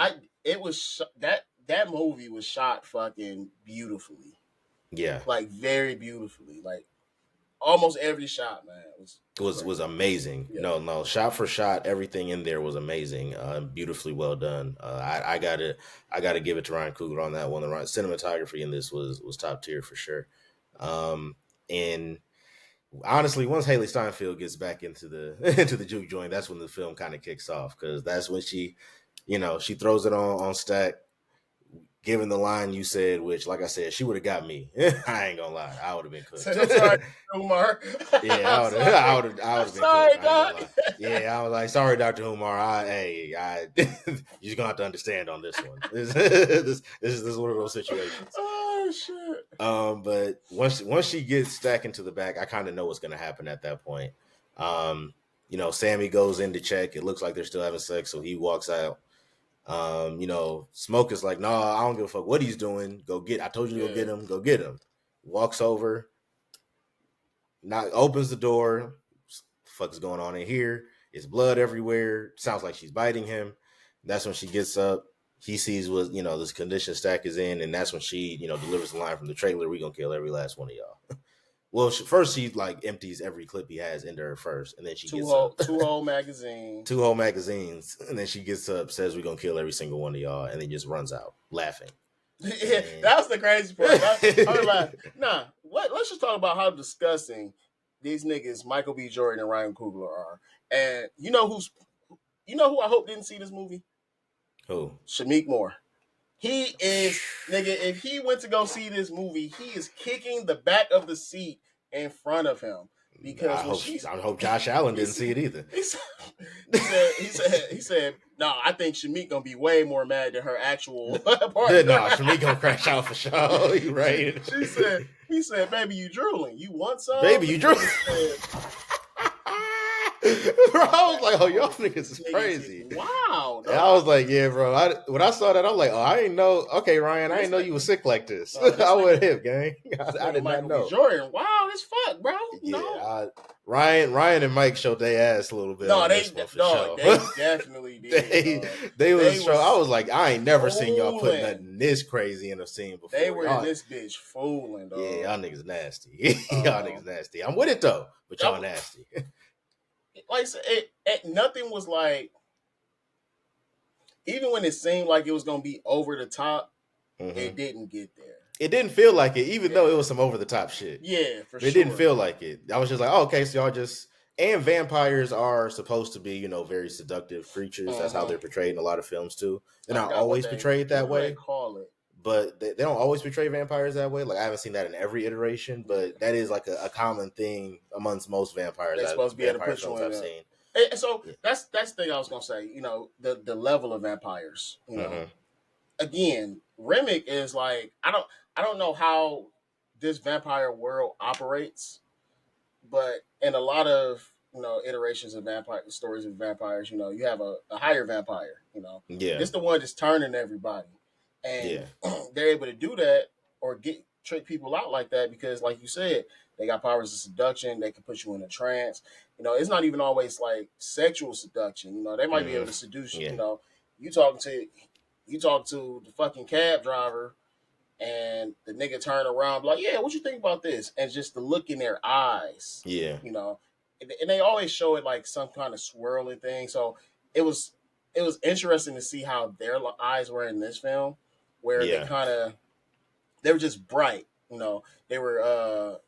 it was that movie was shot fucking beautifully, Yeah, like very beautifully, like almost every shot, man, was was great. was amazing. Yeah, No, shot for shot, everything in there was amazing. Beautifully well done. I gotta give it to Ryan Coogler on that one. The cinematography in this was top tier for sure. And honestly, once Haley Steinfeld gets back into the into the juke joint, that's when the film kind of kicks off because that's when she throws it on Stack, given the line you said, which, like I said, she would have got me. I ain't gonna lie, I would have been cooked. said, "I'm sorry, Umar. Yeah, I'm I would have, sorry. I would I'm have been cooked. sorry, I ain't gonna Doc." lie. Yeah, I was like, sorry, Doctor Umar. You're just gonna have to understand on this one. This is one of those situations. Oh shit. But once she gets Stack into the back, I kind of know what's gonna happen at that point. Sammy goes in to check. It looks like they're still having sex, so he walks out. Smoke is like, no, I don't give a fuck what he's doing. Go get. I told you to go Yeah. get him. Go get him. Walks over, not opens the door. The fuck is going on in here? It's blood everywhere. Sounds like she's biting him. That's when she gets up. He sees what this condition Stack is in, and that's when she delivers the line from the trailer. We gonna kill every last one of y'all. Well, first she like empties every clip he has into her first, and then she Two gets up. whole two whole magazines. Two whole magazines, and then she gets up, says we're gonna kill every single one of y'all, and then just runs out laughing. Yeah, And that was the crazy part. I was like, nah, let's just talk about how disgusting these niggas, Michael B. Jordan and Ryan Coogler, are. And you know who I hope didn't see this movie? who? Shamik Moore. He is, nigga, if he went to go see this movie, he is kicking the back of the seat in front of him. Because I when hope she's I hope Josh Allen he didn't see it either. he said, he said, no, I think Shamik gonna be way more mad than her actual partner. No, Shamik gonna crash out for sure. You right. He said, baby, you drooling. You want some? Baby, This you drew. nigga said, Bro, I was like, oh, y'all niggas is crazy. Wow, And I was like, yeah, bro. When I saw that, I'm like, oh, I didn't know. Okay, Ryan, I didn't know you was sick like this. I would have, gang. I did not Michael B. know. Jordan. Wow, this fuck, bro. Yeah, No. Ryan and Mike showed their ass a little bit No, on they this one for dog, sure. they definitely did. they was show. I was like, I ain't never seen y'all put fooling. nothing this crazy in a scene before. They were y'all, in this bitch fooling, dog. yeah, y'all niggas nasty. Y'all niggas nasty. I'm with it though, but y'all nasty. Like I said, nothing was like, even when it seemed like it was gonna be over the top, it didn't get there. It didn't feel like it, even though it was some over the top shit. Yeah, for sure. It didn't feel like it. I was just like, oh, okay, so y'all just. And vampires are supposed to be, very seductive creatures. That's how they're portrayed in a lot of films too. They're not always portrayed that way. Call it. But they don't always portray vampires that way. Like I haven't seen that in every iteration, but that is like a common thing amongst most vampires. They're supposed to be able to put you in. I've seen. And so that's the thing I was gonna say. The level of vampires. Again, Remick is like, I don't know how this vampire world operates, but in a lot of iterations of vampire stories of vampires, you have a higher vampire. Yeah, it's the one that's turning everybody, and they're able to do that or trick people out like that because, like you said, they got powers of seduction. They can put you in a trance. It's not even always like sexual seduction. They might be able to seduce you. You talk to the fucking cab driver, and the nigga turn around, like, yeah, what you think about this? And just the look in their eyes, and they always show it like some kind of swirling thing. So it was interesting to see how their eyes were in this film, where they were just bright. They were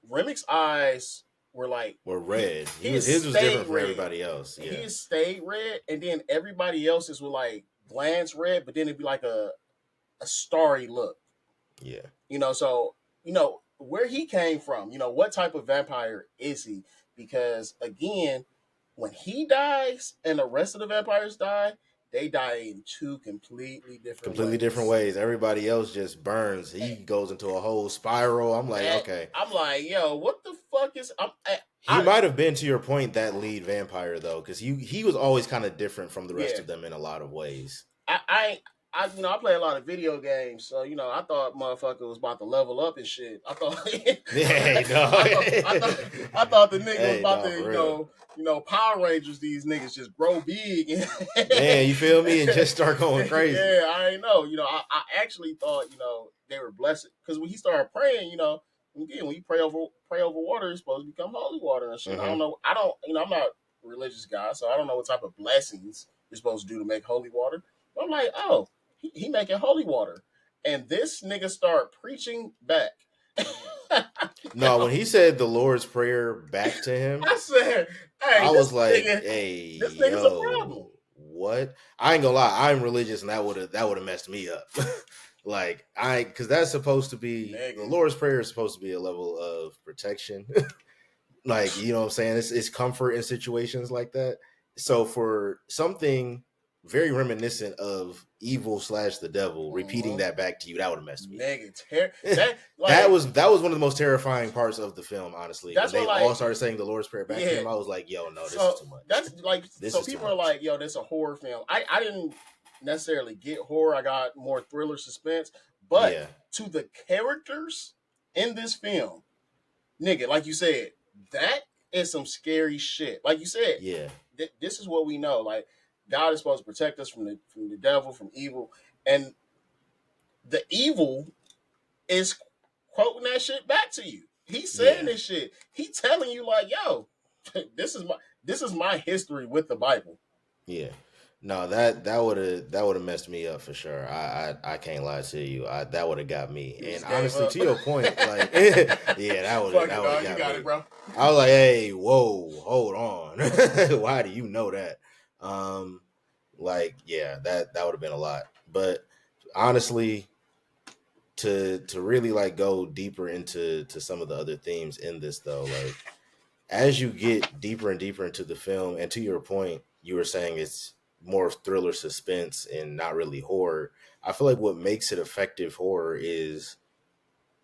Remick's eyes were red. His was different from everybody else. Yeah, his stayed red, and then everybody else's were like glance red, but then it'd be like a starry look. Yeah. So where he came from, what type of vampire is he? Because again, when he dies and the rest of the vampires die, they die in two completely different Completely different ways. ways. Everybody else just burns. He goes into a whole spiral. I'm like, And okay. I'm like, yo, what the fuck is? He might have been, to your point, that lead vampire though, because he was always kind of different from the rest yeah, of them in a lot of ways. I, I, I play a lot of video games, so I thought motherfucker was about to level up and shit. I thought, Hey, no. I thought the nigga was Hey, about no, to, for real. Power Rangers. These niggas just grow big. Man, you feel me? And just start going crazy. Yeah, I know. I actually thought, they were blessed because when he started praying, again, when you pray over water, it's supposed to become holy water and shit. I don't Hmm. know. I don't. I'm not a religious guy, so I don't know what type of blessings you're supposed to do to make holy water. But I'm like, oh, he making holy water, and this nigga start preaching back. No, when he said the Lord's Prayer back to him, I said, hey, I was this like, nigga, "Hey, this nigga's a problem. yo, what?" I ain't gonna lie, I'm religious, and that would have messed me up. Like because that's supposed to be the Nigga. Lord's Prayer is supposed to be a level of protection. Like, you know what I'm saying? It's comfort in situations like that. So for something very reminiscent of evil slash the devil, repeating Mhm. that back to you, that would have messed me Nigga, up. that that like was that was one of the most terrifying parts of the film, honestly. When that's what they all like started saying the Lord's Prayer back to yeah. him, I was like, yo, no, this is So too much. that's like This so is too people are much. like, yo, this a horror film. I didn't necessarily get horror. I got more thriller suspense. But Yeah. to the characters in this film, nigga, like you said, that is some scary shit. Like you said, Yeah. this is what we know. Like God is supposed to protect us from the devil, from evil, and the evil is quoting that shit back to you. He's saying Yeah. this shit. He telling you like, yo, this is my history with the Bible. Yeah. No, that would have messed me up for sure. I can't lie to you. That would have got me. You And just gave honestly, up. to your point, like yeah, that would have Fuck that it, would have dog. You got got it, me. bro. I was like, hey, whoa, hold on. Why do you know that? Um, like, yeah, that would have been a lot. But honestly, to really like go deeper into some of the other themes in this though, like as you get deeper and deeper into the film, and to your point, you were saying it's more thriller suspense and not really horror. I feel like what makes it effective horror is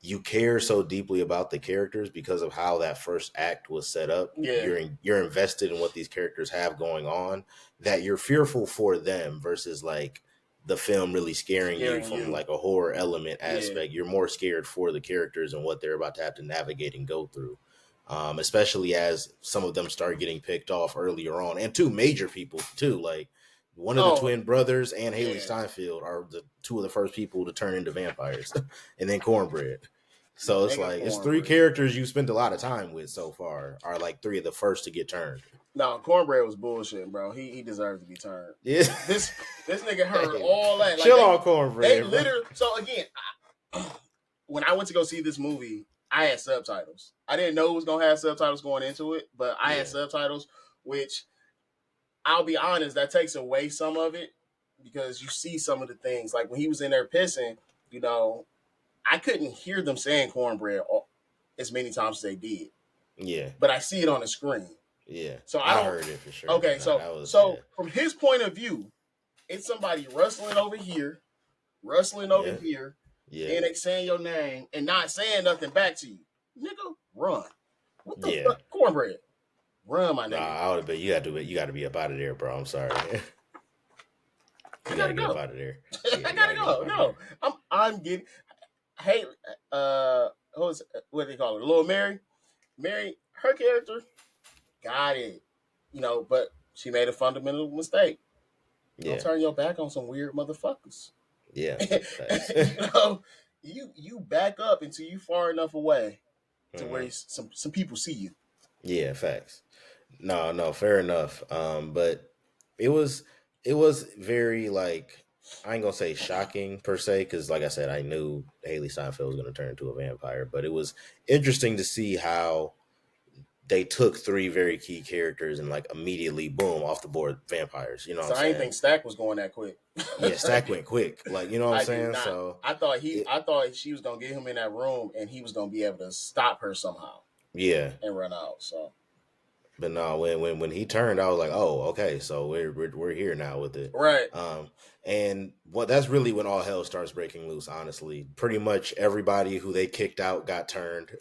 you care so deeply about the characters because of how that first act was set up. Yeah, You're invested in what these characters have going on, that you're fearful for them versus like the film really scaring you scaring from you. like a horror element Yeah. aspect. You're more scared for the characters and what they're about to have to navigate and go through. Especially as some of them start getting picked off earlier on, and two major people too, like one of the Oh, twin brothers and Haley yeah. Steinfeld are the two of the first people to turn into vampires, and then Cornbread. So it's Nigga like it's three cornbread. characters you spent a lot of time with so far are like three of the first to get turned. No, cornbread was bullshit, bro. He deserves to be turned. Yeah. This nigga heard Hey, all that. Like chill they on they Cornbread, bro. literally. So again, when I went to go see this movie, I had subtitles. I didn't know it was gonna have subtitles going into it, but I had Yeah. subtitles, which I'll be honest, that takes away some of it because you see some of the things. Like when he was in there pissing, you know, I couldn't hear them saying cornbread as many times as they did, Yeah. but I see it on the screen. Yeah. So I I don't. heard it for sure. Okay, Nah, so that was so yeah. from his point of view, it's somebody wrestling over here, wrestling over Yeah. here, Yeah. then they saying your name and not saying nothing back to you. Nigga, run. What the Yeah. fuck? Cornbread. Run, my Nah, nigga. I would have been you gotta be up out of there, bro. I'm sorry. I You gotta gotta get up go. out of there. Yeah, I you gotta gotta get up go. out of No, there. I'm getting. Hey, who's what do they call her? Little Mary. Mary, her character got it. But she made a fundamental mistake. Don't Yeah. turn your back on some weird motherfuckers. Yeah. Facts. you know, you back up until you far enough away to where Hmm. some people see you. Yeah, facts. No, no, fair enough. But it was it was very like I ain't gonna say shocking per se, because like I said, I knew Haley Steinfeld was gonna turn into a vampire, but it was interesting to see how they took three very key characters and like immediately boom off the board vampires. You know what So I'm I didn't saying? think Stack was going that quick. Yeah, Stack went quick. Like, you know what I'm I did saying? not. So I thought it I thought she was gonna get him in that room and he was gonna be able to stop her somehow yeah. and run out. So But no, when he turned, I was like, oh, okay, so we're here now with it. Right. Um, and what that's really when all hell starts breaking loose. Honestly, pretty much everybody who they kicked out got turned.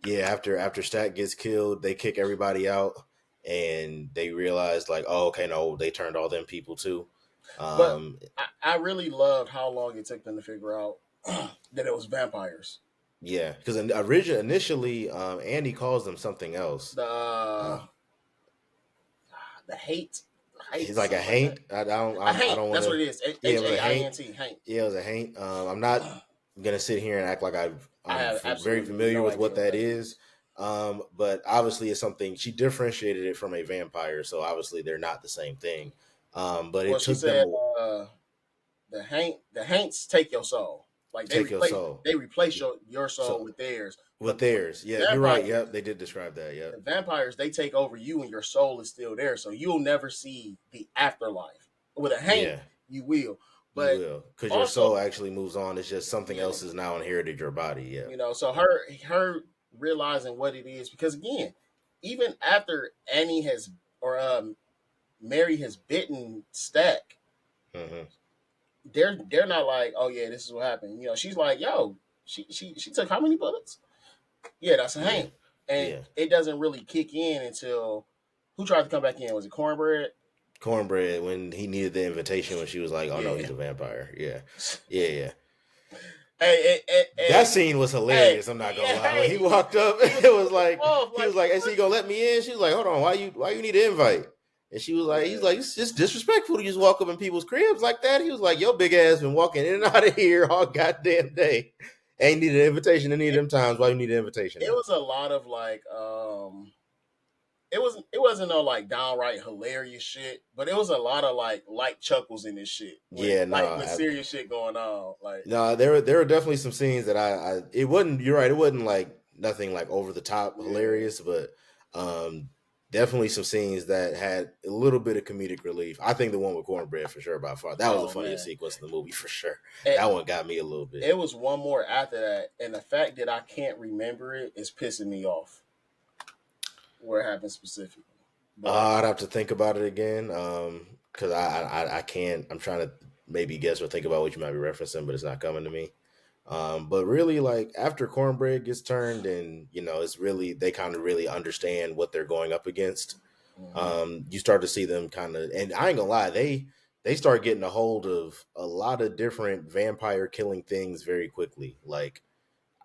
Yeah, after Stat gets killed, they kick everybody out, and they realize like, oh, okay, no, they turned all them people too. But Um, I really loved how long it took them to figure out that it was vampires. yeah, because initially, Andy calls them something else. The Uh, the hate, he's hate, like a something like that. haint. A I haint. don't want That's what to. it is. Yeah, it was a haint. Haint. Haint. Yeah, it was a haint. I'm not gonna sit here and act like I I'm have very absolutely familiar no with idea what what that that is. is. But obviously it's something she differentiated it from a vampire, so obviously they're not the same thing. But Well, it she took them said a the haints take your soul. Like take your soul. they replace Yeah. your soul So with theirs. with But theirs, yeah, you're right. vampires, Yep, they did describe that. Yep. the vampires, they take over you and your soul is still there. So you'll never see the afterlife. With a haint, Yeah, you will. you But will, because your also, soul actually moves on. It's just something yeah, else has now inherited your body. Yeah. so her realizing what it is, because again, even after Annie has or Mary has bitten Stack, Hmm. they're not like, oh yeah, this is what happened. She's like, yo, she took how many bullets? Yeah, that's a Yeah. Hank. And Yeah. it doesn't really kick in until who tried to come back in? Was it Cornbread? Cornbread when he needed the invitation when she was like, "Oh no, Yeah. he's a vampire." Yeah, yeah, yeah. Hey, hey, That hey, scene was hey, hilarious. I'm not gonna yeah, lie. When he hey, walked up, he was it was pissed like off. he was Like, like, "Is what? he gonna let me in?" She was like, "Hold on, why you need an invite?" And she was like, "He's Yeah. like, it's disrespectful to just walk up in people's cribs like that." He was like, "Your big ass been walking in and out of here all goddamn day. Ain't need an invitation any of It, them times. Why you need an invitation it now?" was a lot of like, it wasn't no like downright hilarious shit, but it was a lot of like light chuckles in this shit Yeah, with serious shit going on. Like, no, there were definitely some scenes that I it wasn't. You're right. It wasn't like nothing like over the top yeah. hilarious, but um, definitely some scenes that had a little bit of comedic relief. I think the one with cornbread for sure by far. That was the Oh funniest man. sequence in the movie for sure. And That one got me a little bit. it was one more after that, and the fact that I can't remember it is pissing me off. Where it happened specifically, but I'd have to think about it again. Because I can't. I'm trying to maybe guess or think about what you might be referencing, but it's not coming to me. But really, like after Cornbread gets turned, and it's really they kind of really understand what they're going up against. mhm. You start to see them kind of, and I ain't gonna lie, they start getting a hold of a lot of different vampire killing things very quickly. Like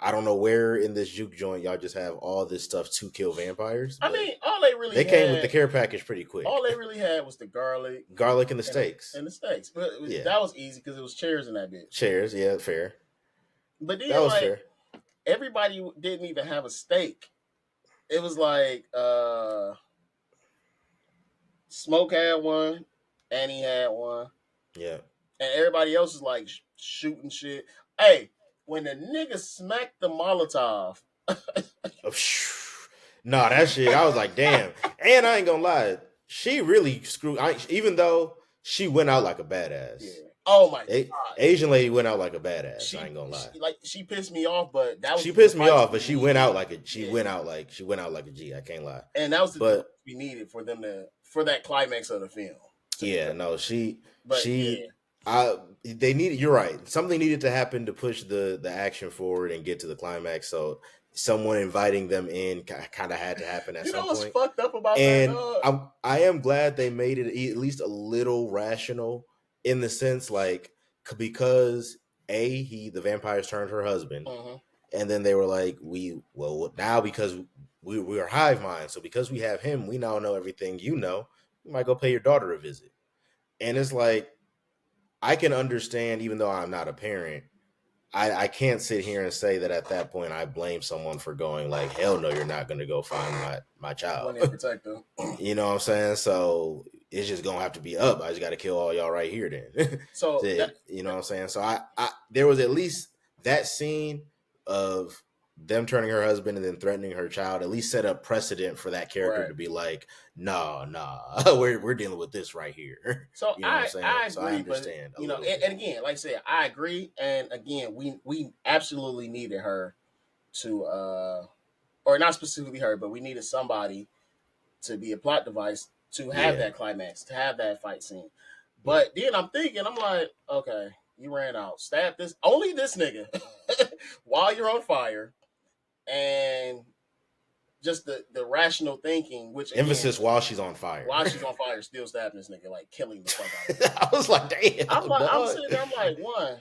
I don't know where in this juke joint y'all just have all this stuff to kill vampires, I but mean, they came with the care package pretty quick. all they really had was the garlic Garlic and the and steaks. the steaks, but Yeah, that was easy because it was chairs in that bitch. chairs. Yeah, fair. But That then was like fair. everybody didn't even have a steak. It was like Smoke had one, Annie had one, Yeah. and everybody else is like shooting shit. Hey, when the nigga smacked the Molotov, Oh, nah, that shit. I was like, damn. And I ain't gonna lie, she really screwed. Even though she went out like a yeah. badass. Oh my god. Asian lady went out like a badass. I She, ain't gonna lie. she pissed me off, but that was She the pissed me device off, but we she went needed. out like a. Yeah, She went out like a G. I can't lie. and that was the device But we needed for them to for that climax of the film to be yeah, great. no, But she yeah, I they needed. You're right. Something needed to happen to push the action forward and get to the climax. So someone inviting them in kind of had to happen at you know some what's point. fucked up about that, And dog? I am glad they made it at least a little rational in the sense like because the vampires turned her husband, Hmm. and then they were like now because we are hive mind, so because we have him, we now know everything you know. We might go pay your daughter a visit, and it's like I can understand even though I'm not a parent. I can't sit here and say that at that point I blame someone for going like hell no you're not going to go find my child. When they protect them. You know what I'm saying? So it's just gonna have to be up. I just got to kill all y'all right here then. So You know what I'm saying? So I there was at least that scene of them turning her husband and then threatening her child at least set up precedent for that character right. to be like, nah, we're dealing with this right here. So You know what I'm saying? I So I agree, but understand a little and bit. again, like I said, I agree, and again, we absolutely needed her to or not specifically her, but we needed somebody to be a plot device to have Yeah. that climax, to have that fight scene. But then I'm thinking, I'm like, okay, you ran out. Stab this only this nigga while you're on fire, and just the rational thinking, which again, Emphasis while she's on fire. while she's on fire, still stabbing this nigga, like killing the fuck out of him. I was like, I'm damn, like, I'm dog. sitting there, I'm like, one,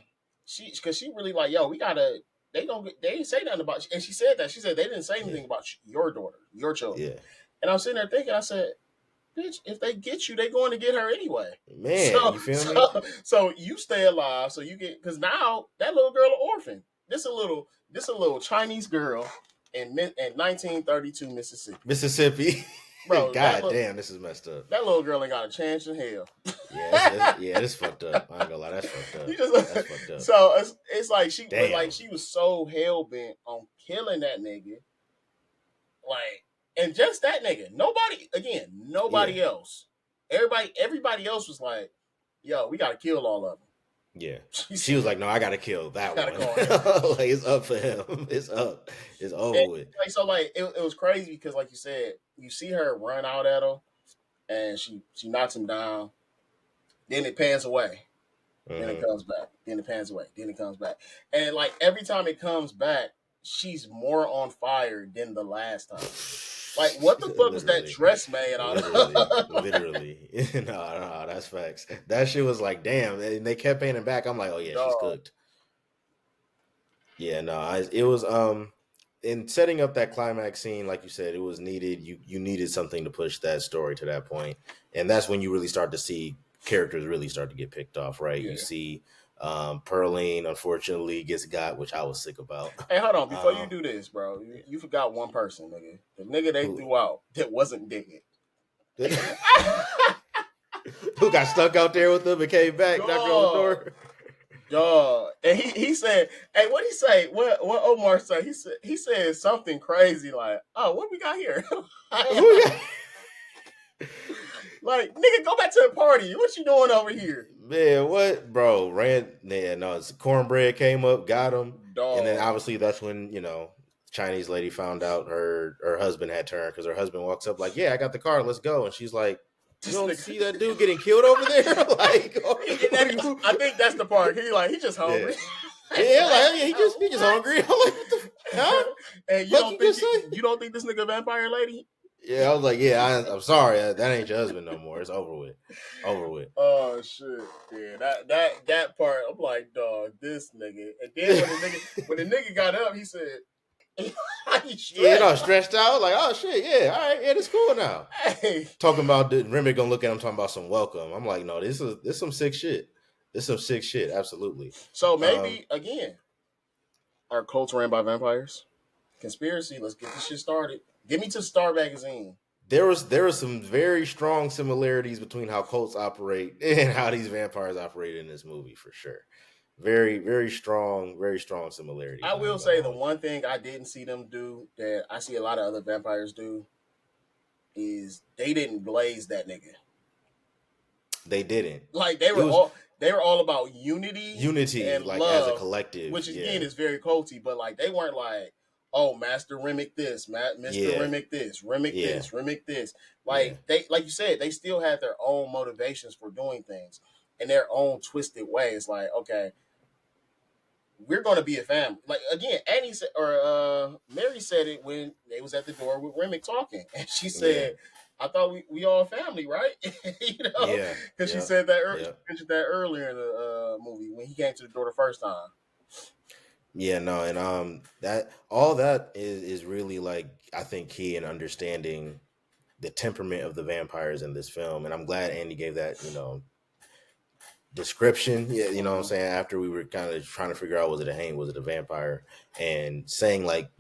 because she really like, yo, we gotta. They didn't say nothing about, and she said that. She said they didn't say Yeah. anything about your daughter, your children. Yeah. And I'm sitting there thinking, I said, bitch, if they get you, they going to get her anyway. Man, So, you feel me? so you stay alive, so you get, because now that little girl an orphan. This a little Chinese girl in 1932 Mississippi, Mississippi. bro. God damn, this is messed up. That little girl ain't got a chance in hell. Yeah, it's fucked up. I ain't gonna lie, that's fucked You up. That's just fucked up. so it's like Damn. she was so hell bent on killing that nigga, like, and just that nigga. Yeah. Nobody else. Everybody else was like, yo, we gotta kill all of them. Yeah. She She was said, like, no, I gotta kill that gotta one. go on. Like it's up for him. It's up. It's over And, with. like, so like it was crazy because like you said, you see her run out at him, and she knocks him down. Then it pans away. Then it Hmm. comes back. Then it pans away. Then it comes back. And like every time it comes back, she's more on fire than the last time. Like, what the fuck was that Literally. dress made out Literally. of? Literally. No, that's facts. That shit was like, damn. And they kept painting back. I'm like, oh yeah, she's Dog. cooked. Yeah, no, it was in setting up that climax scene, like you said, it was needed. You needed something to push that story to that point, and that's when you really start to see characters really start to get picked off, right? Yeah. You see, Pearline unfortunately gets got, which I was sick about. Hey, hold on. Before you Um, do this, bro, you forgot one person, nigga. The nigga they who threw out that wasn't dead. who got stuck out there with them and came back, knocked on the Dog. door? Dog. And he said, hey, what he say? What Omar say? He said something crazy like, oh, what we got here? Who got- Like, nigga, go back to the party. What you doing over here? Man, what, bro? Yeah, no, it's cornbread came up, got him, and then Dog. obviously that's when Chinese lady found out her husband had turned because her husband walks up like, "Yeah, I got the car, let's go," and she's like, "You This don't nigga. see that dude getting killed over there?" Like, I think that's the part. He just yeah, hungry. yeah, like yeah, he just hungry. I'm like, what the huh? And Fuck you just say? you don't think this nigga vampire lady? Yeah, I was like, yeah, I'm sorry, that ain't your husband no more. It's over with, over with. Oh shit. Yeah, that part, I'm like, dog, this nigga. And then when the nigga got up, he said he Yeah, no, stressed. stressed out. Like, oh shit, yeah, all right, yeah, it's cool now. Hey. Talking about Remy gonna look at him talking about some welcome. I'm like, no, this some sick shit. This some sick shit, absolutely. So Um, maybe again, are cults ran by vampires? Conspiracy, let's get this shit started. Get me to Star Magazine. there was some very strong similarities between how cults operate and how these vampires operate in this movie for sure. Very strong similarities. I I will ain't gonna say the hold you. one thing I didn't see them do that I see a lot of other vampires do is they didn't blaze that nigga. They didn't. Like It was they were all about unity unity, and like as a love, collective. which Yeah, again is very culty, but like they weren't like, oh, Master Remick this, Mister yeah, Remick this, Remick yeah, this, Remick this. yeah, Like they, like you said, they still had their own motivations for doing things in their own twisted ways. Like, okay, we're gonna be a family. Like again, Annie said, or Mary said it when they was at the door with Remick talking, and she yeah, said, "I thought we all family, right?" yeah, Because she yeah, said that she yeah. mentioned that earlier in the movie when he came to the door the first time. Yeah, no, and that all that is really like I think key in understanding the temperament of the vampires in this film, and I'm glad Andy gave that description. Yeah, you know what I'm Mm-hmm. saying. After we were kind of trying to figure out was it a hang, was it a vampire, and saying like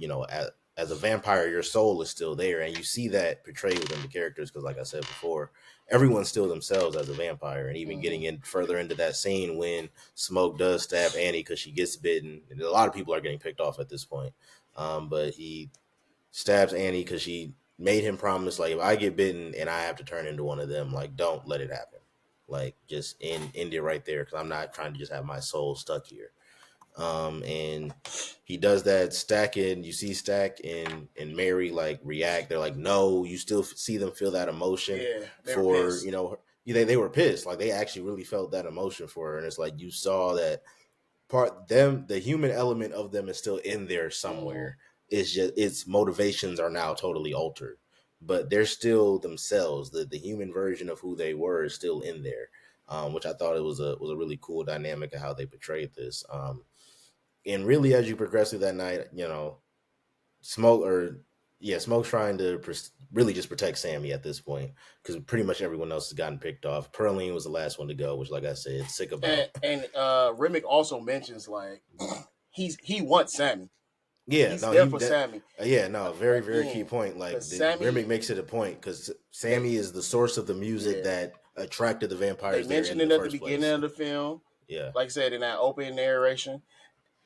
as a vampire, your soul is still there, and you see that portrayed within the characters because, like I said before, everyone's still themselves as a vampire, and even Mm-hmm. getting in further into that scene when Smoke does stab Annie because she gets bitten, and a lot of people are getting picked off at this point. But he stabs Annie because she made him promise, like, if I get bitten and I have to turn into one of them, like, don't let it happen. Like, just end it right there because I'm not trying to just have my soul stuck here. And he does that. Stack and you see Stack and Mary like react. They're like, no, you still see them feel that emotion Yeah, they were for, pissed. they were pissed. Like they actually really felt that emotion for her. And it's like you saw that part them, the human element of them is still in there Mm-hmm. somewhere. It's just its motivations are now totally altered. But they're still themselves. The human version of who they were is still in there. Which I thought it was a really cool dynamic of how they portrayed this. And really, as you progress through that night, Smoke or yeah, Smoke's trying to really just protect Sammy at this point because pretty much everyone else has gotten picked off. Pearline was the last one to go, which, like I said, sick about. And Remick also mentions like he wants Sammy. Yeah, He's no, there he for that Sammy yeah, no, very very key again point. because Like the Sammy Remick makes it a point because they Sammy is the source of the music yeah that attracted the they vampires there mentioned in it the at the first beginning place. of the film. Yeah. Like I said in that opening narration,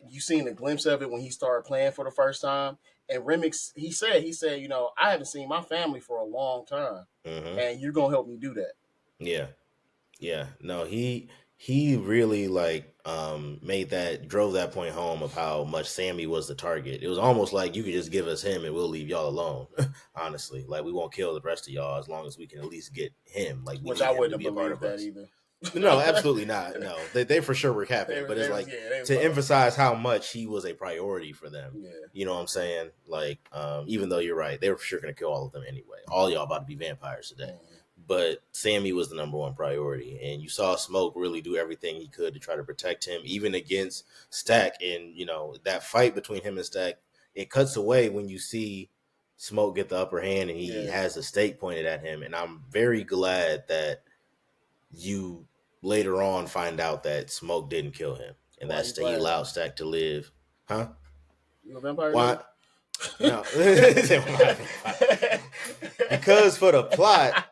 you seen a glimpse of it when he started playing for the first time. And Remix, he said, I haven't seen my family for a long time, Hmm. and you're gonna help me do that. Yeah. Yeah, no, he really like made that drove that point home of how much Sammy was the target. It was almost like you could just give us him and we'll leave y'all alone. Honestly, like we won't kill the rest of y'all as long as we can at least get him. Like we Which need I him to wouldn't have be a part believed of that us. either. No, absolutely not. No, they for sure were capping, but it's like They was to like, emphasize how much he was a priority for them. yeah, You know what I'm saying? Like, even though you're right, they were for sure gonna kill all of them anyway. All y'all about to be vampires today. mm, But Sammy was the number one priority, and you saw Smoke really do everything he could to try to protect him, even against Stack. And that fight between him and Stack, it cuts away when you see Smoke get the upper hand and he yeah. has a stake pointed at him. And I'm very glad that you later on find out that Smoke didn't kill him and Why that you he glad? allowed Stack to live. Huh? You a vampire, Why? nigga? No. Because for the plot,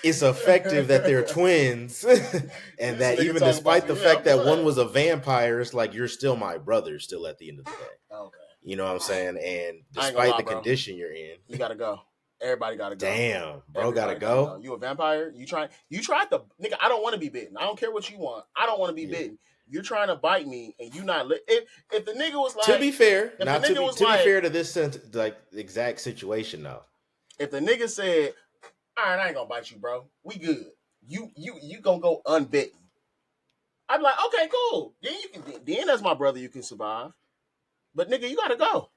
it's effective that they're twins and This that nigga even talking about despite some the fact that one blood. was a vampire, it's like you're still my brother still at the end of the day. Okay, You know what I'm saying? And I ain't gonna despite lie, the bro. condition you're in, You gotta go. Everybody gotta go. damn, bro gotta Everybody gotta go. go. You a vampire? You tried to nigga, I don't want to be bitten. I don't care what you want. I don't want to be Yeah. bitten. You're trying to bite me and you not if the nigga was To like be fair, if the not to nigga be was to be like fair to this like exact situation though. if the nigga said, all right, I ain't gonna bite you, bro. We good. You gonna go unbitten. I'd be like, okay, cool. Then you can then as my brother you can survive. But nigga, you gotta go.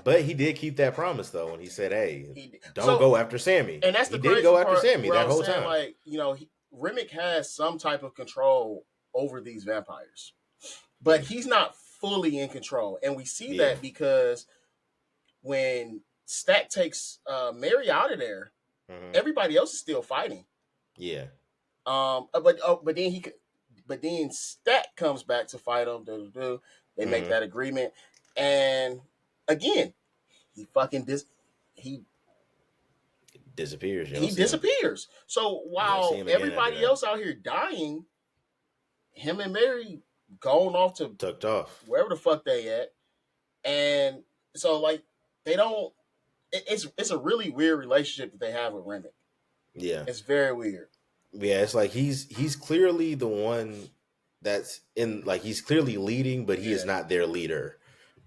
But he did keep that promise though when he said, "Hey, don't So go after Sammy." and that's He the didn't crazy go after part Sammy where I that was whole saying, time. like, Remick has some type of control over these vampires, but Mm, he's not fully in control. And we see yeah, that because when Stack takes Mary out of there, hmm, everybody else is still fighting. yeah, But then but then Stack comes back to fight him. They make hmm. that agreement, and again, he fucking he Disappears. You don't he see him. disappears. So You don't see while him again after everybody that. else out here dying, him and Mary going off to Tucked off. wherever the fuck they at, and so like they don't. It's a really weird relationship that they have with Remick. Yeah, It's very weird. yeah. It's like he's clearly the one that's in. Like he's clearly leading, but he is Yeah. not their leader.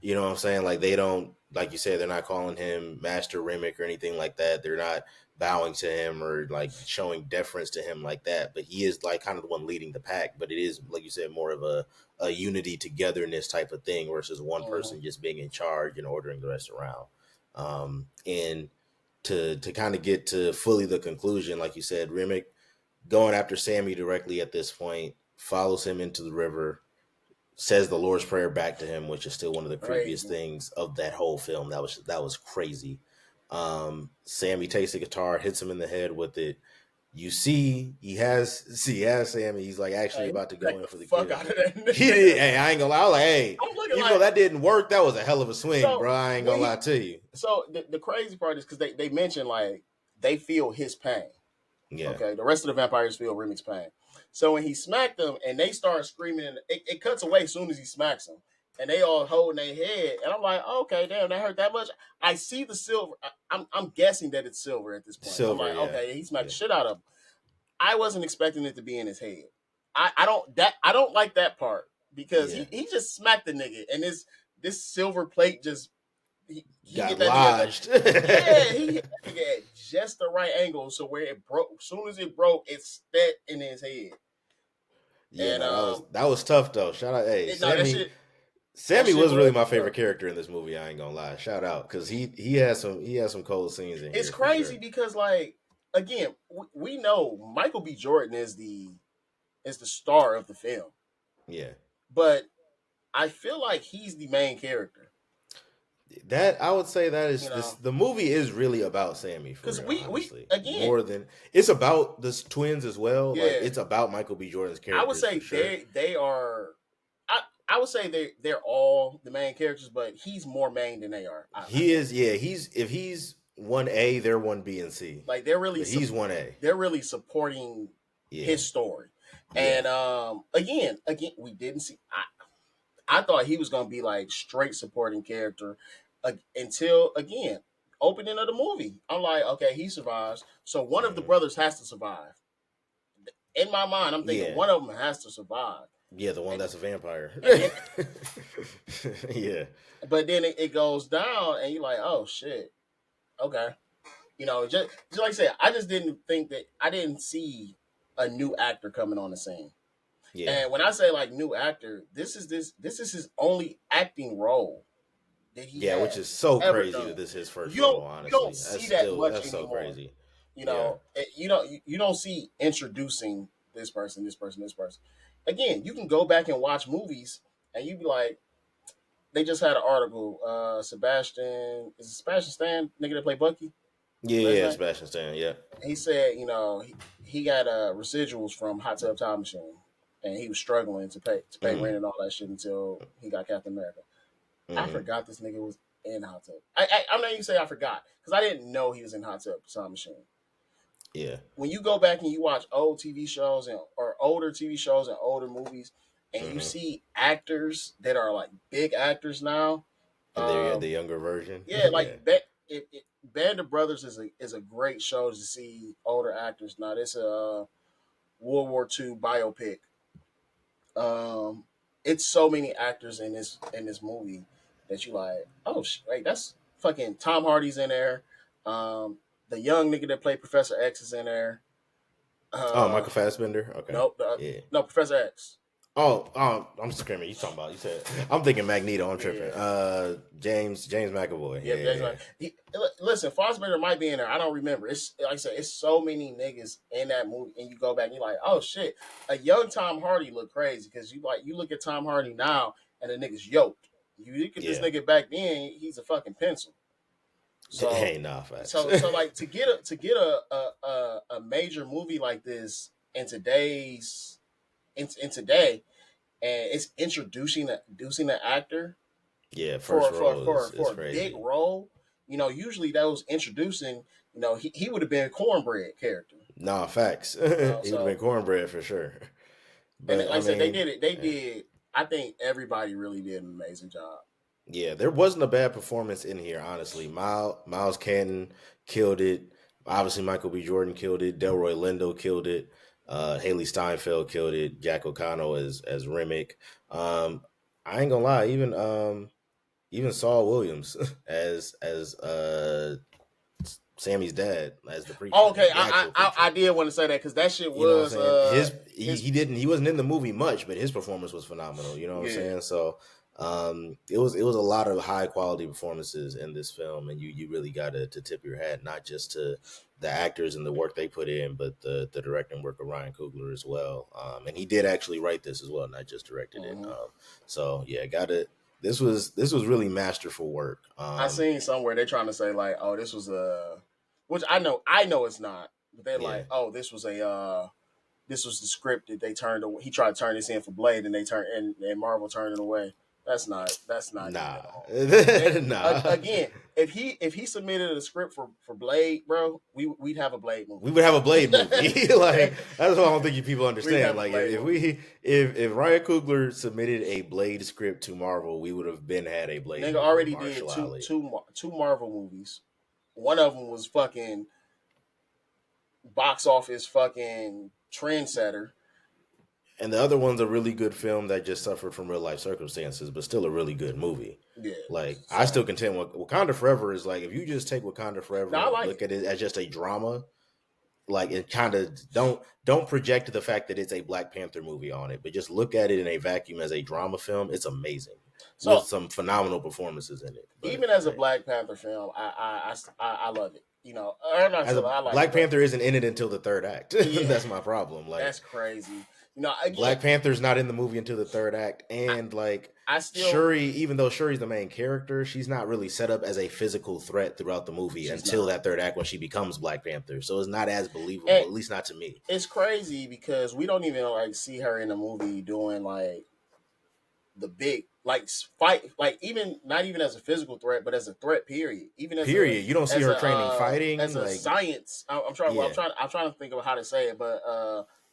You know what I'm saying? Like they don't, like you said, they're not calling him Master Remick or anything like that. They're not bowing to him or like showing deference to him like that. But he is like kind of the one leading the pack. But it is, like you said, more of a unity togetherness type of thing versus one Mm-hmm. person just being in charge and ordering the rest around. And to kind of get to fully the conclusion, like you said, Remick going after Sammy directly at this point follows him into the river, says the Lord's Prayer back to him, which is still one of the creepiest Crazy. things of that whole film. That was crazy. Sammy takes the guitar, hits him in the head with it. You see, he has Sammy. He's like actually Hey, about to go smack in the for the fuck kill. out of that He nigga. did. Hey, I ain't gonna lie. I was like, hey, I'm looking even though like that didn't work, that was a hell of a swing, so bro. I ain't when gonna lie he to you. so the crazy part is because they mention like they feel his pain. Yeah, Okay, the rest of the vampires feel Remy's pain. So when he smacked them and they start screaming, and it cuts away as soon as he smacks them, and they all holding their head, and I'm like, okay, damn, that hurt that much. I see the silver. I'm guessing that it's silver at this point. I'm Silver. like, Yeah, okay, he smacked the yeah. shit out of him. I wasn't expecting it to be in his head. I don't like that part because Yeah, he just smacked the nigga, and this silver plate just he got hit that nigga. lodged. Yeah, he hit that nigga at just the right angle, so where it broke. As soon as it broke, it stuck in his head, Yeah, and no, that was tough though. Shout out, hey no, Sammy. that Sammy shit was really was my tough. favorite character in this movie. I ain't gonna lie. Shout out because he had some cold scenes in It's here for crazy sure. because like again, we know Michael B. Jordan is the star of the film, Yeah, but I feel like he's the main character. that I would say that You is this. know, The movie is really about Sammy for because real. we Honestly, again, more than it's about the twins as well. Like yeah, it's about Michael B. Jordan's I would characters say for sure. they are. I would say they're all the main characters, but he's more main than they are. I He think is, yeah. He's if he's 1A, they're 1B and C, like but he's 1A. they're really supporting Yeah, his story, yeah, and again we didn't see. I thought he was gonna be like straight supporting character until again opening of the movie. I'm like, okay, he survives, so one of the hmm brothers has to survive. In my mind, I'm thinking yeah, one of them has to survive, yeah. The one and that's a vampire. and then Yeah, but then it goes down, and you're like, oh shit, okay, just like I said, I just didn't think that I didn't see a new actor coming on the scene. yeah, And when I say like new actor, this is his only acting role that he yeah. Which has is so ever crazy done. that this is his first You role. don't Honestly, see that much that's so anymore. crazy. You Yeah, know, you don't see introducing this person, this person, this person. Again, you can go back and watch movies, and you be like, they just had an article. Sebastian Stan, nigga that play Bucky? yeah, Is that his yeah. name? Sebastian Stan. Yeah. He said, he got residuals from Hot Tub Time Machine, and he was struggling to pay Mm-hmm. rent and all that shit until he got Captain America. I Mm-hmm. forgot this nigga was in Hot Tub. I'm not even say I forgot because I didn't know he was in Hot Tub Time Machine. Yeah. When you go back and you watch old TV shows or older TV shows and older movies, and you Mm-hmm. see actors that are like big actors now, And there you had the um, younger version. yeah, Yeah. Band of Brothers is a great show to see older actors. Now this World War II biopic. Um, it's so many actors in this movie that you like. Oh, wait, that's fucking Tom Hardy's in there. Um, the young nigga that played Professor X is in there. Oh, Uh, Michael Fassbender. Okay. nope, Yeah. no Professor X. Oh, I'm screaming. You talking about? You said I'm thinking Magneto. I'm tripping. Yeah, James McAvoy. yeah, James. Yeah, Listen, Fassbender might be in there. I don't remember. It's like I said, it's so many niggas in that movie, and you go back and you're like, oh shit, a young Tom Hardy look crazy because you look at Tom Hardy now and the nigga's yoked. You look at this yeah. nigga back then, he's a fucking pencil. So, Hey, nah, facts. so like to get a major movie like this in today, and it's introducing the actor Yeah, first for role for is for a big crazy. role. Usually those introducing, he would have been a cornbread character. Nah, facts. He would have been So cornbread for sure. and But like I I said, they mean, did it. They yeah. did. I think everybody really did an amazing job. Yeah, there wasn't a bad performance in here, honestly. Miles Canton killed it. Obviously, Michael B. Jordan killed it. Delroy Lindo killed it. Haley Steinfeld killed it. Jack O'Connell as Remick. Um, I ain't gonna lie, even Saul Williams as Sammy's dad, as the Oh, preacher, okay, the actual I preacher. did want to say that because that shit You know what I'm was saying? He his didn't he wasn't in the movie much, but his performance was phenomenal. You know what I'm yeah. saying? So it was a lot of high quality performances in this film, and you really got to tip your hat not just to the actors and the work they put in, but the directing work of Ryan Coogler as well. And he did actually write this as well, not just directed it. Mhm. So yeah, got it. This was really masterful work. I seen somewhere they're trying to say like, oh, this was which I know it's not, but they're Yeah. like, oh, this was the script that they turned away. He tried to turn this in for Blade, and they turned and Marvel turned it away. That's not it Nah. at all. They, Nah. again, if he submitted a script for Blade, bro, we'd have a Blade movie. We would have a Blade movie. Like that's what I don't think you people We'd understand. have a Like Blade if movie. we if Ryan Coogler submitted a Blade script to Marvel, we would have been had a Blade Nigga movie with already did Marshall two Ali. two two Marvel movies. One of them was fucking box office fucking trendsetter. And the other one's a really good film that just suffered from real life circumstances, but still a really good movie. Yeah. Like I So still contend with Wakanda Forever is like if you just take Wakanda no, Forever I and like look it. at it as just a drama, like it kind of don't project the fact that it's a Black Panther movie on it, but just look at it in a vacuum as a drama film. It's amazing with So some phenomenal performances in it. But even as a hey, Black Panther film, I love it. You know, or not as so a I like it, Black but Panther isn't in it until the third act. yeah, That's my problem. Like that's crazy. You know, again, Black Panther's not in the movie until the third act, I, and like I still Shuri, even though Shuri's the main character, she's not really set up as a physical threat throughout the movie she's until not. that third act when she becomes Black Panther. So it's not as believable, And at least not to me. it's crazy because we don't even like see her in the movie doing like the big like fight, like even not even as a physical threat, but as a threat. Period. Even Period. You don't see her training as fighting, a like science. yeah, I'm trying to think of how to say it, but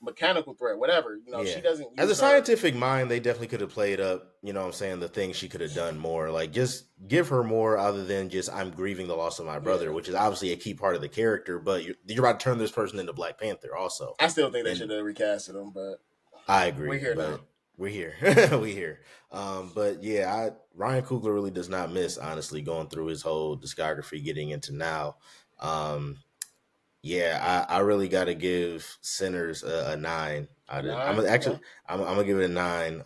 mechanical threat, whatever. You know, she yeah. doesn't As a use her. scientific mind, they definitely could have played up, you know what I'm saying, the things she could have done more. Like just give her more other than just I'm grieving the loss of my brother, Yeah, which is obviously a key part of the character, but you're about to turn this person into Black Panther also. I still think they And should have recasted him, but I we're agree, here now. but we're here. we're here. But yeah, Ryan Coogler really does not miss, honestly, going through his whole discography, getting into now. Um, yeah, I really got to give Sinners a nine. A I'm nine, actually okay, I'm gonna give it a nine.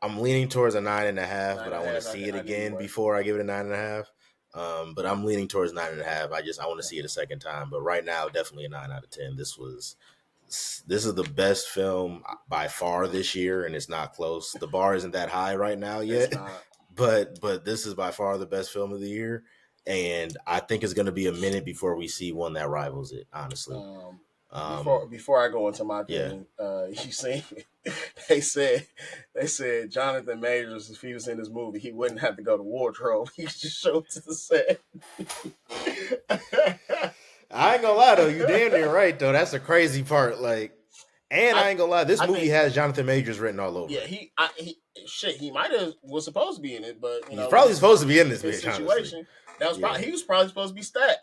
I'm leaning towards a 9.5, nine but I and a want to half. see it I knew you again were. before I give it a 9.5. But I'm leaning towards 9.5. I want to see it a second time. But right now, definitely a 9 out of 10. This is the best film by far this year, and it's not close. The bar isn't that high right now It's yet, not. but this is by far the best film of the year, and I think it's going to be a minute before we see one that rivals it. Honestly, Um, um, before I go into my yeah, thing, you see, they said they said Jonathan Majors, if he was in this movie, he wouldn't have to go to wardrobe. He just show up to the set. I ain't gonna lie though, you damn near right though. That's the crazy part. Like, and I I ain't gonna lie, this I movie think has Jonathan Majors written all over yeah, it. he shit, he might have was supposed to be in it, but you He's know, with probably supposed to be in this his bitch, honestly. situation, that was Yeah. probably he was probably supposed to be stat.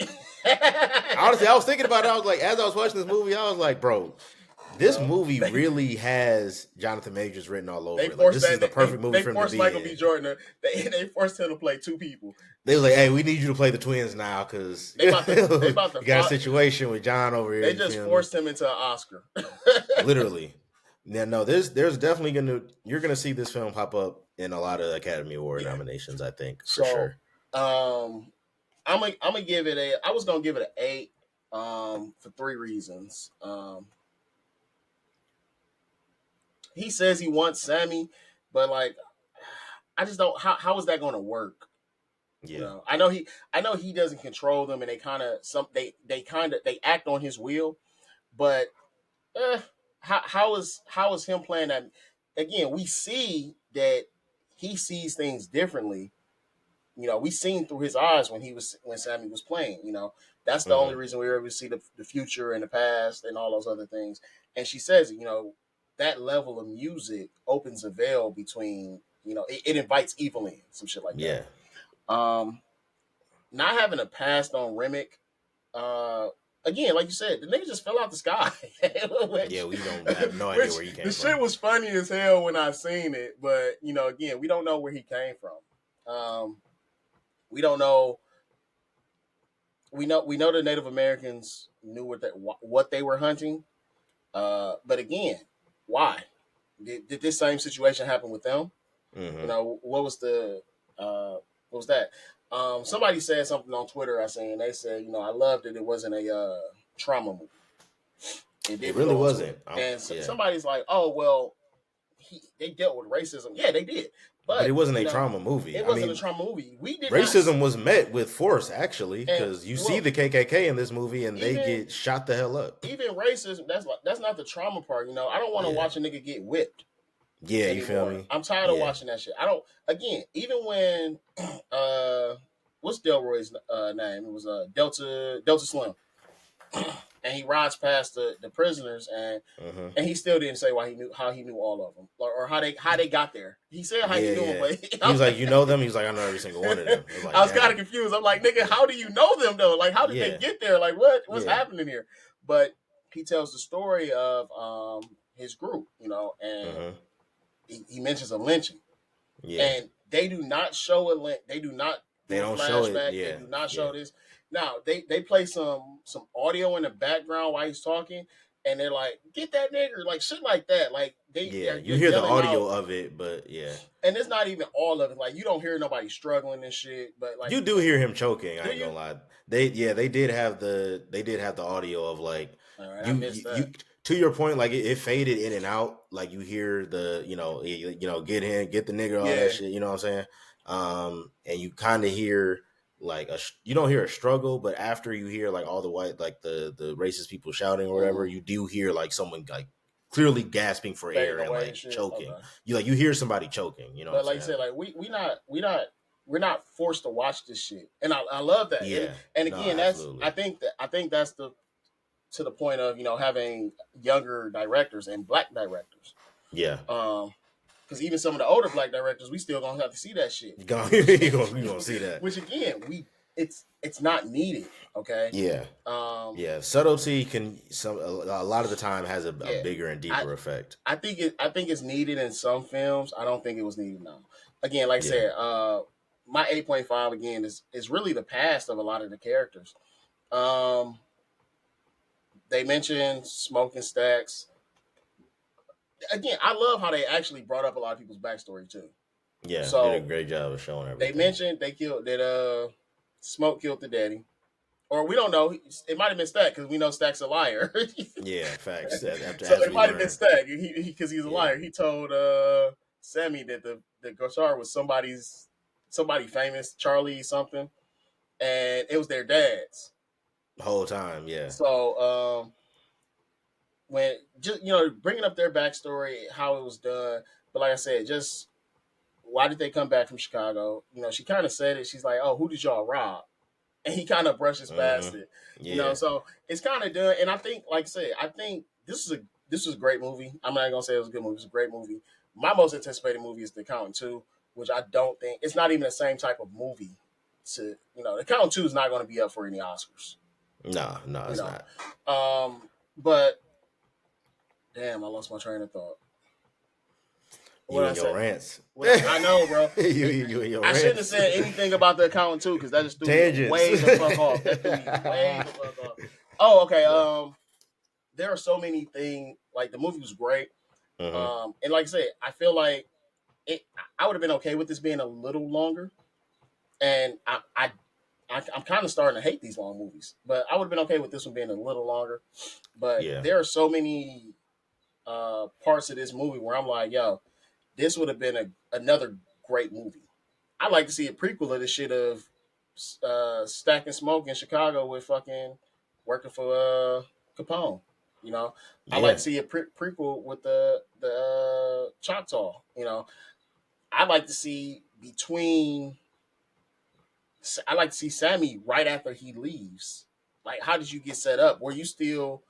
Honestly, I was thinking about it. I was like, as I was watching this movie, I was like, bro, You this know, movie really has Jonathan Majors written all they over it. Like, forced this is that the perfect movie they for him to forced be Michael B. in. Jordan. They forced him to play two people. They was like, hey, we need you to play the twins now because They about to they about to you got a fight. situation with John over here. They You just feel me? forced him into an Oscar. Literally. Yeah, no, there's definitely you're gonna see this film pop up in a lot of Academy Award Yeah. nominations, I think, for So sure. I'm gonna give it a. I was gonna give it an 8. For three reasons. He says he wants Sammy, but like, I just don't. How is that gonna work? You Yeah. know, I know he doesn't control them, and they kind of they kind of they act on his will, but eh, how is him playing that? Again, we see that he sees things differently. You know, we seen through his eyes when Sammy was playing. You know, that's the only Hmm. reason we were able to see the future and the past and all those other things. And she says, you know, that level of music opens a veil between. You know, it invites evil in some shit like that. Yeah. Um, Not having a past on Remick, uh, again, like you said, the nigga just fell out the sky, Yeah, which, we don't have no idea which where he the came shit from. was funny as hell when I seen it. But you know, again, we don't know where he came from. We don't know. We know the Native Americans knew what they were hunting. But again, why did this same situation happen with them? You Hmm. know, what was that? Somebody said something on Twitter. I seen they said, you know, I loved it. It wasn't a trauma movie. It It didn't really go into it. wasn't. And Yeah. somebody's like, oh well, they dealt with racism. Yeah, they did. But it But wasn't you a know, trauma movie. it I wasn't a mean, trauma movie. We did not. racism was met with force, actually, And because you see well, the KKK in this movie and they even get shot the hell up. even racism. That's not the trauma part. You know, I don't want to Yeah. watch a nigga get whipped Yeah, you feel anymore. me? I'm tired of Yeah. watching that shit. I don't. Again, even when uh, what's Delroy's name? It was Delta Slim, and he rides past the prisoners, Hmm. and he still didn't say why he knew how he knew all of them or how they got there. He said how he Yeah, knew them, yeah. but He was like, you know them? He was like, I know every single one of them. I was I like, was kind of damn. confused. I'm like, nigga, how do you know them though? Like, how did they Yeah. get there? Like, what's Yeah. happening here? But he tells the story of his group, and Hmm. he mentions a lynching, Yeah. and they do not show a link. They do not They do a don't show it. flashback. They Yeah. do not Yeah. show this. Now they play some audio in the background while he's talking, and they're like, "Get that nigger," like shit like that. Like Yeah. they're You hear the yelling audio out, of it, but yeah. and it's not even all of it. Like you don't hear nobody struggling and shit, but like, You do hear him choking. I do ain't you? gonna lie. They did have the audio of like All right, I you missed that. to your point. Like it faded in and out. Like you hear the get in, get the nigga, all that Yeah. shit. You know what I'm saying? And you kind of hear like you don't hear a struggle, but after you hear like all the white like the racist people shouting or whatever, Mm-hmm. you do hear like someone like clearly gasping for Fading air and away and like shit. choking. Okay. You hear somebody choking. You know what I'm But like I saying? said, like we're not forced to watch this shit, and I love that. And Yeah. and No, again, that's absolutely. I think that's the to the point of having younger directors and black directors. Yeah. Because even some of the older black directors, we still gonna have to see that shit. You gonna, Which you gonna see that. which again, it's not needed. Okay. Yeah. Um. Yeah. Subtlety can a lot of the time has a Yeah. bigger and I deeper effect. I think it's needed in some films. I don't think it was needed now. Again, like I Yeah. said, my 8.5 again is really the past of a lot of the characters. Um, they mentioned smoking stacks. Again, I love how they actually brought up a lot of people's backstory too. Yeah. Did a So great job of showing they everything. mentioned they killed that Smoke killed the daddy. Or we don't know. It might have been Stack because we know Stack's a liar. Yeah. Facts. After So as it we might have been learn. Stack because he's a Yeah. liar. He told Sammy that the Gosar was somebody famous, Charlie something, and it was their dad's. The whole time. Yeah. So when just bringing up their backstory, how it was done, but like I said, just why did they come back from Chicago? She kind of said it. She's like, "Oh, who did y'all rob?" And he kind of brushes past Mm-hmm. it. Yeah. So it's kind of done. And I think, like I said, I think this is a great movie. I'm not gonna say it was a good movie. It's a great movie. My most anticipated movie is The Accountant 2, which I don't think it's not even the same type of movie. The Accountant 2 is not going to be up for any Oscars. No. No, You it's know, not. but damn, I lost my train of thought. What You did I and your say? rants. I know, bro. You and your I shouldn't have rants. said anything about The Accountant 2 because that just threw me Tangents. way the fuck off. That threw me way the fuck off. Oh, okay. Yeah. There are so many things. Like the movie was great. Mm-hmm. And like I said, I feel like it. I would have been okay with this being a little longer. And I'm kind of starting to hate these long movies, but I would have been okay with this one being a little longer. But Yeah. there are so many parts of this movie where I'm like, yo, this would have been another great movie. I'd like to see a prequel of this shit of stacking smoke in Chicago with fucking working for Capone. You know, I'd like to Yeah. see a prequel with the Choctaw. I'd like to see between. I'd like to see Sammy right after he leaves. Like, how did you get set up? Were you still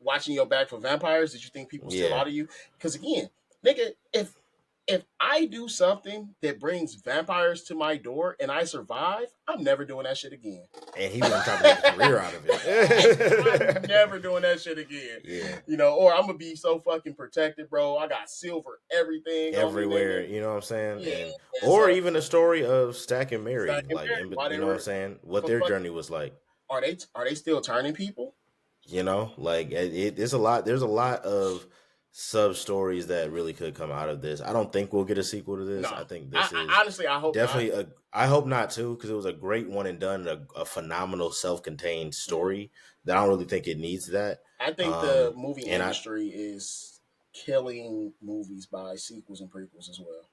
watching your back for vampires? Did you think people still Yeah. out of you? Because again, nigga, if I do something that brings vampires to my door and I survive, I'm never doing that shit again. And he wasn't trying to make a career out of I'm it. never doing that shit again. Yeah. Or I'm gonna be so fucking protected, bro. I got silver everything on me, Everywhere, nigga. you know what I'm saying? Yeah. And So or even a story of Stack and Stack Mary, and like Barry, why you they know what I'm were saying? What for their fuck journey was like. are they still turning people? Like there's a lot. There's a lot of sub stories that really could come out of this. I don't think we'll get a sequel to this. No. I think this I is honestly I hope not. definitely a. I hope not too, because it was a great one and done, a phenomenal self-contained Mhm. story that I don't really think it needs that. I think the movie And I industry is killing movies by sequels and prequels as well.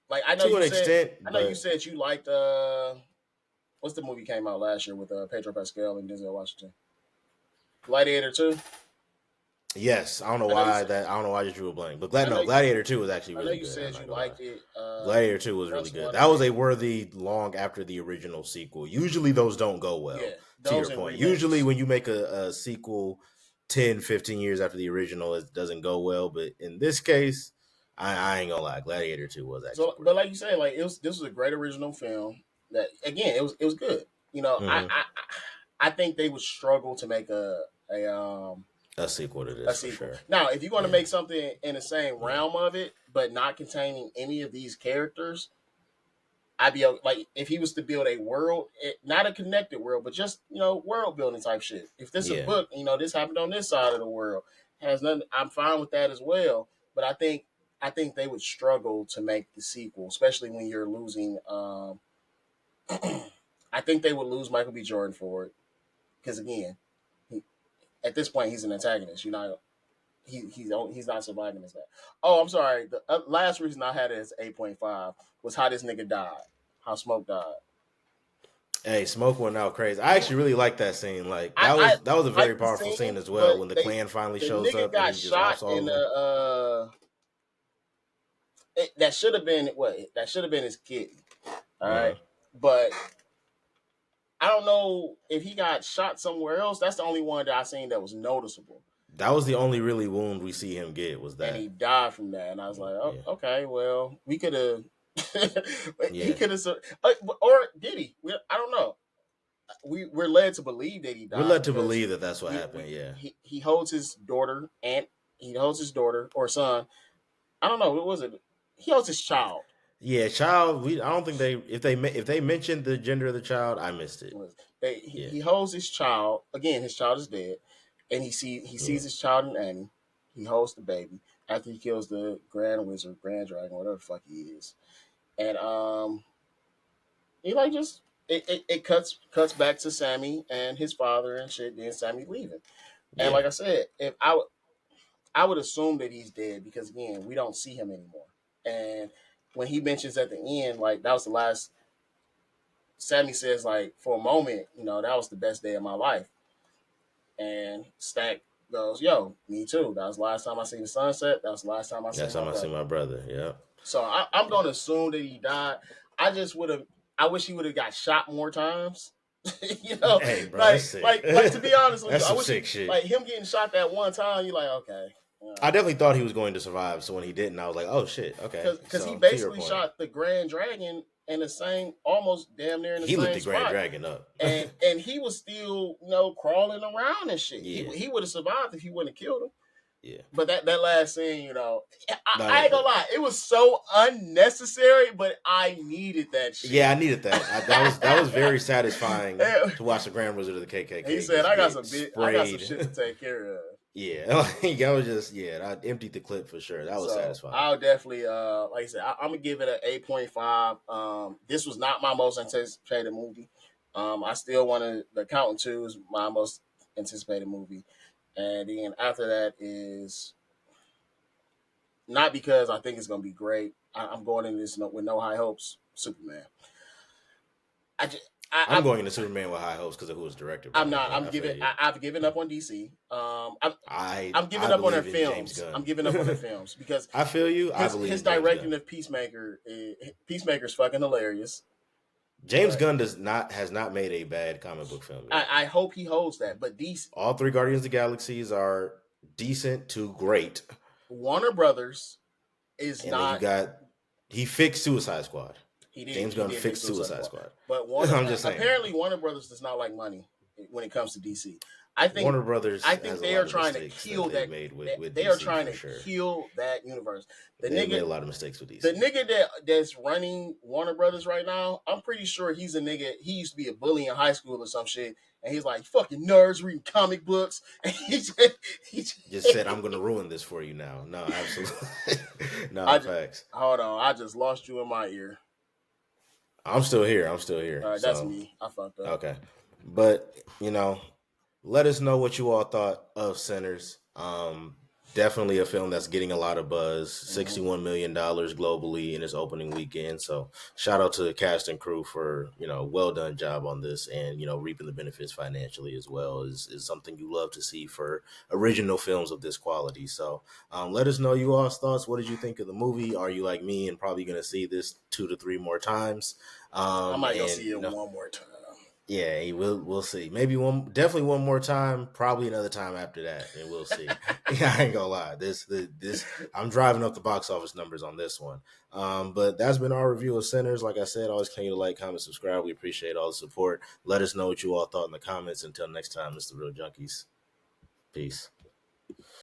Like to an extent, I know you but said you liked what's the movie came out last year with Pedro Pascal and Denzel Washington? Gladiator 2. yes, I know you said I don't know why I just drew a blank. But I know Gladiator 2 was actually I know really you good. I'm said you not gonna lie. liked it. Gladiator 2 was really First good. one That and was a then worthy long after the original sequel. Usually those don't go well, yeah, to your those and point. Usually remakes. when you make a sequel 10, 15 years after the original, it doesn't go well. But in this case, I ain't gonna lie, Gladiator 2 was actually So, but great. like you said, like this was a great original film. That again, it was good. Hmm. I think they would struggle to make a A sequel to A this for sequel. sure. Now, if you're going to Yeah, make something in the same yeah, realm of it, but not containing any of these characters, I'd be like, if he was to build a world, not a connected world, but just world building type shit. If this is a yeah, book, this happened on this side of the world, has nothing. I'm fine with that as well. But I think they would struggle to make the sequel, especially when you're losing. I think they would lose Michael B. Jordan for it because again, he, at this point he's an antagonist. You're not he's not surviving as that. Oh, I'm sorry. The last reason I had it as 8.5 was how this nigga died, how Smoke died. Hey, Smoke went out crazy. I actually really like that scene. Like I I that was a very like the powerful scene scene, as well but when the they clan finally the shows nigga up and got he just shot offs all in of them. that should have been what that should have been his kid. All right, Uh-huh. but I don't know if he got shot somewhere else. That's the only one that I seen that was noticeable, That was the only really wound we see him get was and he that. died from that. And I was like, oh, Yeah, okay, well, we could have. He yeah. could have, or did he? I don't know. We're led to believe that he We're died led to because believe that that's what we happened. Yeah, he holds his daughter and he holds his daughter or son. I don't know. What was it? He holds his child. yeah. Child, we. I don't think they if they mentioned the gender of the child, I missed it. He Yeah, he holds his child. Again, his child is dead, and he yeah, sees his child in Annie. He holds the baby after he kills the Grand Wizard, Grand Dragon, whatever the fuck he is, and he like just it cuts back to Sammy and his father and shit. Then Sammy leaving, and yeah, like I said, if I would assume that he's dead because again, we don't see him anymore, and when he mentions at the end, like that was the last. Sammy says like for a moment, that was the best day of my life. And Stack goes, "Yo, me too. That was the last time I seen the sunset. That was the last time I seen that's my how I see brother." my brother. Yeah, So I'm yeah. going to assume that he died. I just would have. I wish he would have got shot more times. you know, Hey, bro, that's like sick. like like to be honest with you, That's I some wish he sick shit. like him getting shot that one time. You're like, okay, I definitely thought he was going to survive. So when he didn't, I was like, oh shit, okay. because he So to your basically point, shot the Grand Dragon in the same, almost damn near in the he lit same the Grand spot. Dragon up. And he was still crawling around and shit. He Yeah, he would have survived if he wouldn't have killed him. yeah. But that last scene, I No, ain't gonna lie, it was so unnecessary, but I needed that yeah, shit. I needed that. That was very satisfying to watch the Grand Wizard of the He KKK said, just "I got get some shit to sprayed. take care of." Yeah, like I was just I emptied the clip for sure. That was So satisfying. I'll definitely, like I said, I'm gonna give it an 8.5. This was not my most anticipated movie. I still wanted The Accountant 2 is my most anticipated movie, and then after that is not because I think it's gonna be great. I'm going into this with no high hopes. Superman. I just, I'm going into Superman with high hopes because of who was directed I'm by him. not. But I'm I feel giving. you. I've given up on DC. I'm I giving up on their believe in James films. I'm Gunn. giving up on their films because I feel you. I believe his in James directing Gunn. of Peacemaker's fucking hilarious. James But Gunn has not made a bad comic book film yet. I hope he holds that. But these All three Guardians of the Galaxies are decent to great, Warner Brothers is and then you not. got he fixed Suicide Squad. He did. James He Gunn did fix fixed Suicide Suicide Squad. Squad. But Warner I'm just saying. apparently Warner Brothers does not like money when it comes to DC. I think Warner Brothers I think has a they are lot of trying to mistakes that kill they've that. made They, with they are DC trying for to sure. kill that universe. The They've made nigga a lot of mistakes with the DC. nigga that's running Warner Brothers right now, I'm pretty sure he's a nigga. He used to be a bully in high school or some shit, and he's like fucking nerds reading comic books, and he just Just said I'm gonna ruin this for you now. No, absolutely. I No, just facts. hold on. I just lost you in my ear. I'm still here. I'm still here. All right, that's So me. I fucked up. okay. But let us know what you all thought of Sinners. Definitely a film that's getting a lot of buzz. Mm-hmm. $61 million globally in its opening weekend. So shout out to the cast and crew for well done job on this, and reaping the benefits financially as well is something you love to see for original films of this quality. So let us know you all's thoughts. What did you think of the movie? Are you like me and probably going to see this 2 to 3 more times? I might go And see it one more time. yeah, we'll see. Maybe definitely one more time, probably another time after that, and we'll see. Yeah, I ain't gonna lie. This I'm driving up the box office numbers on this one. But that's been our review of Sinners. Like I said, always continue to like, comment, subscribe. We appreciate all the support. Let us know what you all thought in the comments. Until next time, this is the Real Junkies. Peace.